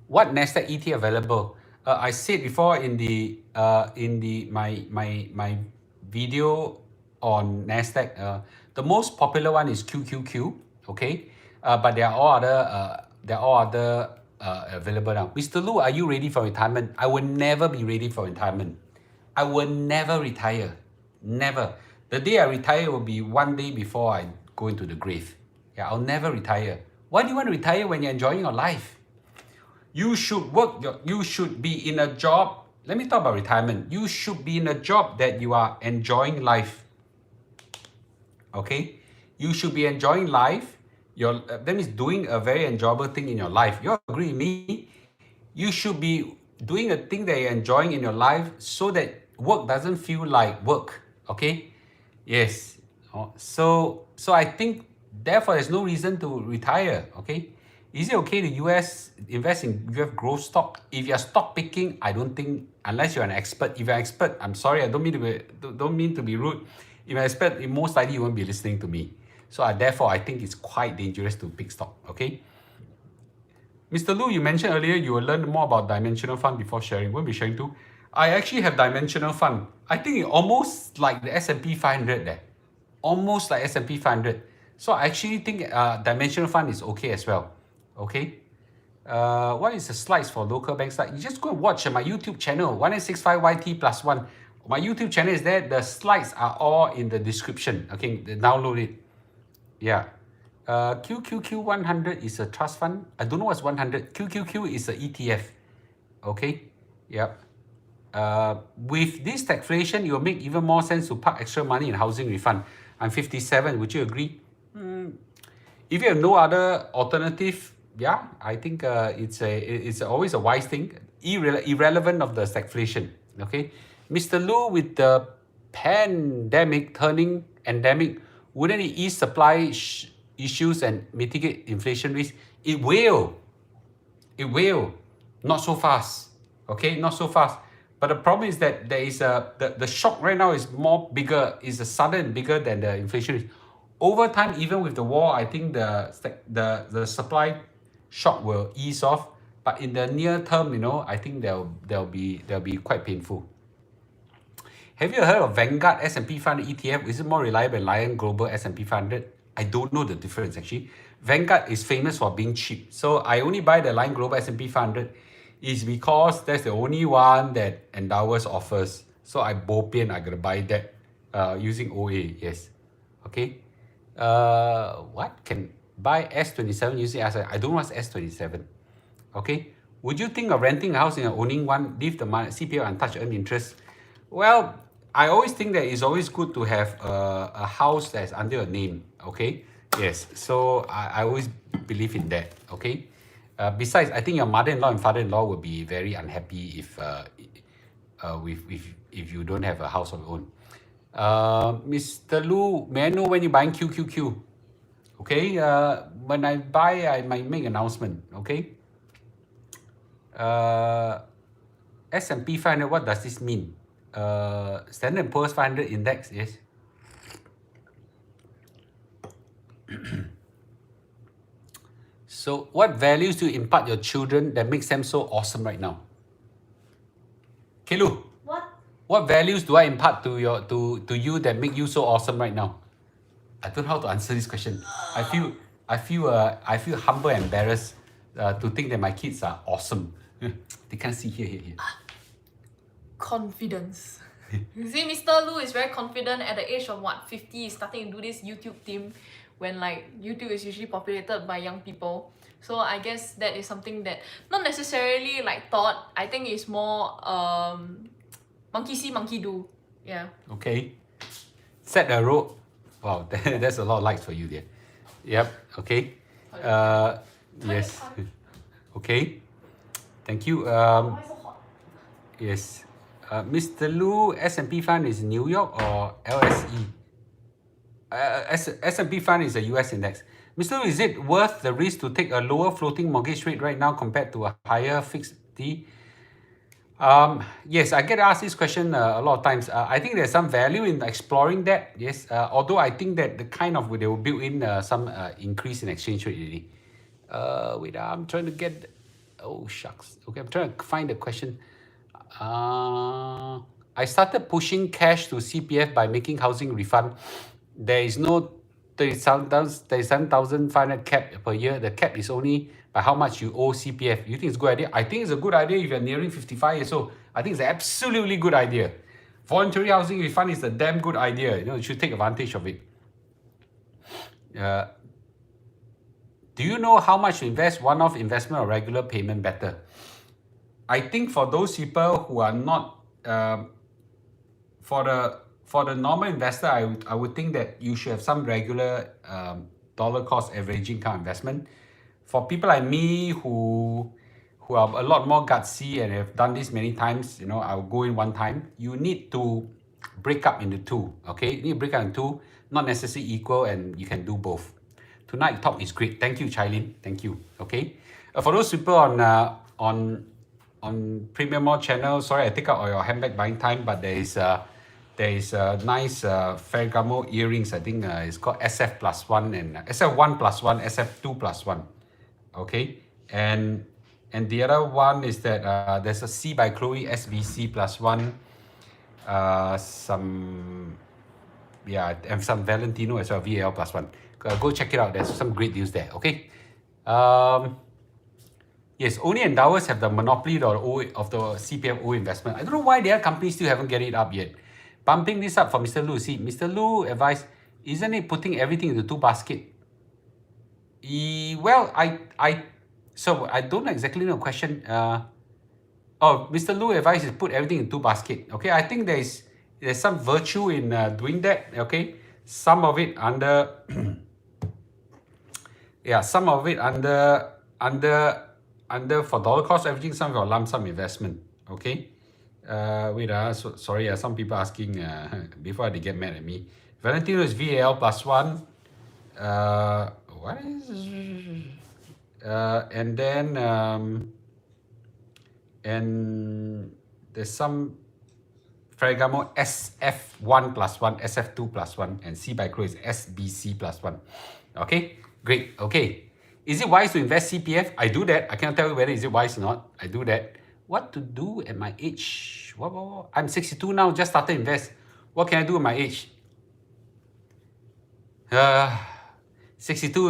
What Nasdaq ETF available? I said before in my video on Nasdaq, the most popular one is QQQ. Okay, but there are all other available now. Mr. Lu, are you ready for retirement? I will never be ready for retirement. I will never retire. Never. The day I retire will be one day before I go into the grave. Yeah, I'll never retire. Why do you want to retire when you're enjoying your life? You should you should be in a job. Let me talk about retirement. You should be in a job that you are enjoying life. Okay? You should be enjoying life. That means doing a very enjoyable thing in your life. You agree with me? You should be doing a thing that you're enjoying in your life so that work doesn't feel like work. Okay? Yes. So I think therefore there's no reason to retire. Okay? Is it okay to invest in US growth stock? If you're stock picking, I don't think, unless you're an expert. If you're an expert, I'm sorry, I don't mean to be rude. If you're an expert, most likely you won't be listening to me. So therefore, I think it's quite dangerous to pick stock. Okay. Mr. Lu, you mentioned earlier you will learn more about dimensional fund before sharing. Won't be sharing too. I actually have dimensional fund. I think it's almost like the S&P 500 there. Almost like S&P 500. So I actually think dimensional fund is okay as well. Okay. What is the slides for local bank slide? You just go and watch my YouTube channel, 1865YT+1. My YouTube channel is there. The slides are all in the description. Okay, download it. Yeah. QQQ 100 is a trust fund. I don't know what's 100. QQQ is an ETF. Okay. Yep. With this stagflation, it will make even more sense to park extra money in housing refund. I'm 57. Would you agree? If you have no other alternative, yeah, I think it's always a wise thing, irrelevant of the stagflation. Okay, Mr. Lu, with the pandemic turning endemic, wouldn't it ease supply issues and mitigate inflation risk? It will. It will. Not so fast. Okay, not so fast. But the problem is that there is the shock right now is sudden bigger than the inflation risk. Over time, even with the war, I think the supply shock will ease off. But in the near term, I think they'll be quite painful. Have you heard of Vanguard S&P 500 ETF? Is it more reliable than Lion Global S&P 500? I don't know the difference actually. Vanguard is famous for being cheap. So I only buy the Lion Global S&P 500 is because that's the only one that Endowus offers. So I bopian, I gotta buy that using OA, yes. Okay. What can buy S27 using asset? I don't know what's S27. Okay. Would you think of renting a house and owning one, leave the money, CPF untouched, earn interest? Well, I always think that it's always good to have a house that's under your name. Okay. Yes. So I always believe in that. Okay. Besides, I think your mother-in-law and father-in-law will be very unhappy if you don't have a house of your own. Mr. Lu, may I know when you're buying QQQ? Okay, when I buy, I might make an announcement. Okay. S&P 500, what does this mean? Standard & Poor's 500 index, yes. So, what values do you impart your children that makes them so awesome right now? Kelu. What values do I impart to you that make you so awesome right now? I don't know how to answer this question. I feel humble and embarrassed to think that my kids are awesome. They can't see here. Confidence. You see, Mr. Lu is very confident at the age of 50. He's starting to do this YouTube thing when YouTube is usually populated by young people. So I guess that is something that not necessarily thought. I think it's more monkey see, monkey do. Yeah. Okay. Set a road. Wow, that's a lot of likes for you there. Yep. Okay. Yes. Okay. Thank you. Why so hot? Yes. Mr. Lu, S&P fund is New York or LSE? S&P fund is a US index. Mr. Lu, is it worth the risk to take a lower floating mortgage rate right now compared to a higher fixed D? Yes, I get asked this question a lot of times. I think there's some value in exploring that. Yes, although I think that they will build in some increase in exchange rate already. Wait, I'm trying to get. Oh shucks. Okay, I'm trying to find the question. I started pushing cash to CPF by making housing refund. There is no 37,500 cap per year. The cap is only by how much you owe CPF. You think it's a good idea? I think it's a good idea if you're nearing 55 years old. I think it's an absolutely good idea. Voluntary housing refund is a damn good idea. You know, you should take advantage of it. Do you know how much to invest? One-off investment or regular payment better? I think for those people who are not for the normal investor, I would think that you should have some regular dollar cost averaging kind of investment. For people like me who are a lot more gutsy and have done this many times, you know, I'll go in one time. You need to break up into two. Okay, you need to break up into two, not necessarily equal, and you can do both. Tonight talk is great. Thank you, Chailin. Thank you. Okay, for those people on Premium More channel, sorry I take up all your handbag buying time, but there is a nice Ferragamo earrings. I think it's called SF+1 and SF1+1, SF2+1. Okay, and the other one is that there's a C by Chloe SBC+1, and some Valentino as well, VAL+1. Go check it out. There's some great deals there. Okay. Yes, only endowers have the monopoly of the CPF O investment. I don't know why the other companies still haven't get it up yet. Bumping this up for Mr. Lu. See, Mr. Lu advised, isn't it putting everything into two baskets? Well, so I don't exactly know the question. Mr. Lu advised is put everything in two baskets. Okay, I think there's some virtue in doing that. Okay, some of it under some of it under for dollar cost averaging, some for lump sum investment. Okay. Sorry, some people asking before they get mad at me. Valentino is VAL+1. What is and then and there's some Ferragamo SF1+1, SF2+1, and C by Chloe is SBC+1. Okay, great. Okay, is it wise to invest CPF? I do that. I can't tell you whether is it wise or not. I do that. What to do at my age? What? I'm 62 now, just started invest. What can I do at my age? 62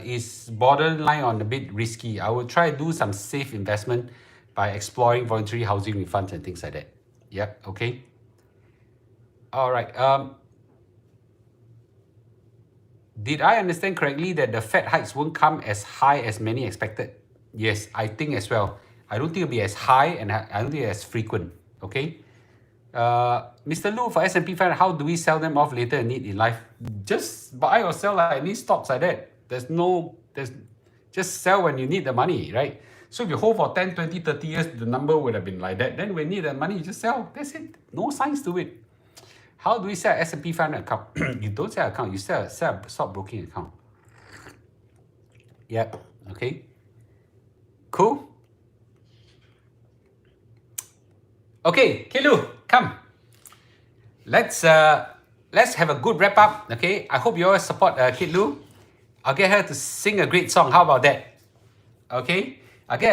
is borderline on a bit risky. I will try to do some safe investment by exploring voluntary housing refunds and things like that. Yep, okay. All right. Did I understand correctly that the Fed hikes won't come as high as many expected? Yes, I think as well. I don't think it'll be as high, and I don't think as frequent. Okay. Mr. Lu, for S&P 500, how do we sell them off later in need in life? Just buy or sell like any stocks like that. Just sell when you need the money, right? So if you hold for 10, 20, 30 years, the number would have been like that. Then when you need the money, you just sell. That's it. No science to it. How do we sell S&P 500 account? You don't sell account, you sell a stockbroking account. Yep. Okay. Cool. Okay, Kilu, come. Let's have a good wrap up. Okay. I hope you all support Kit Lu. I'll get her to sing a great song. How about that? Okay.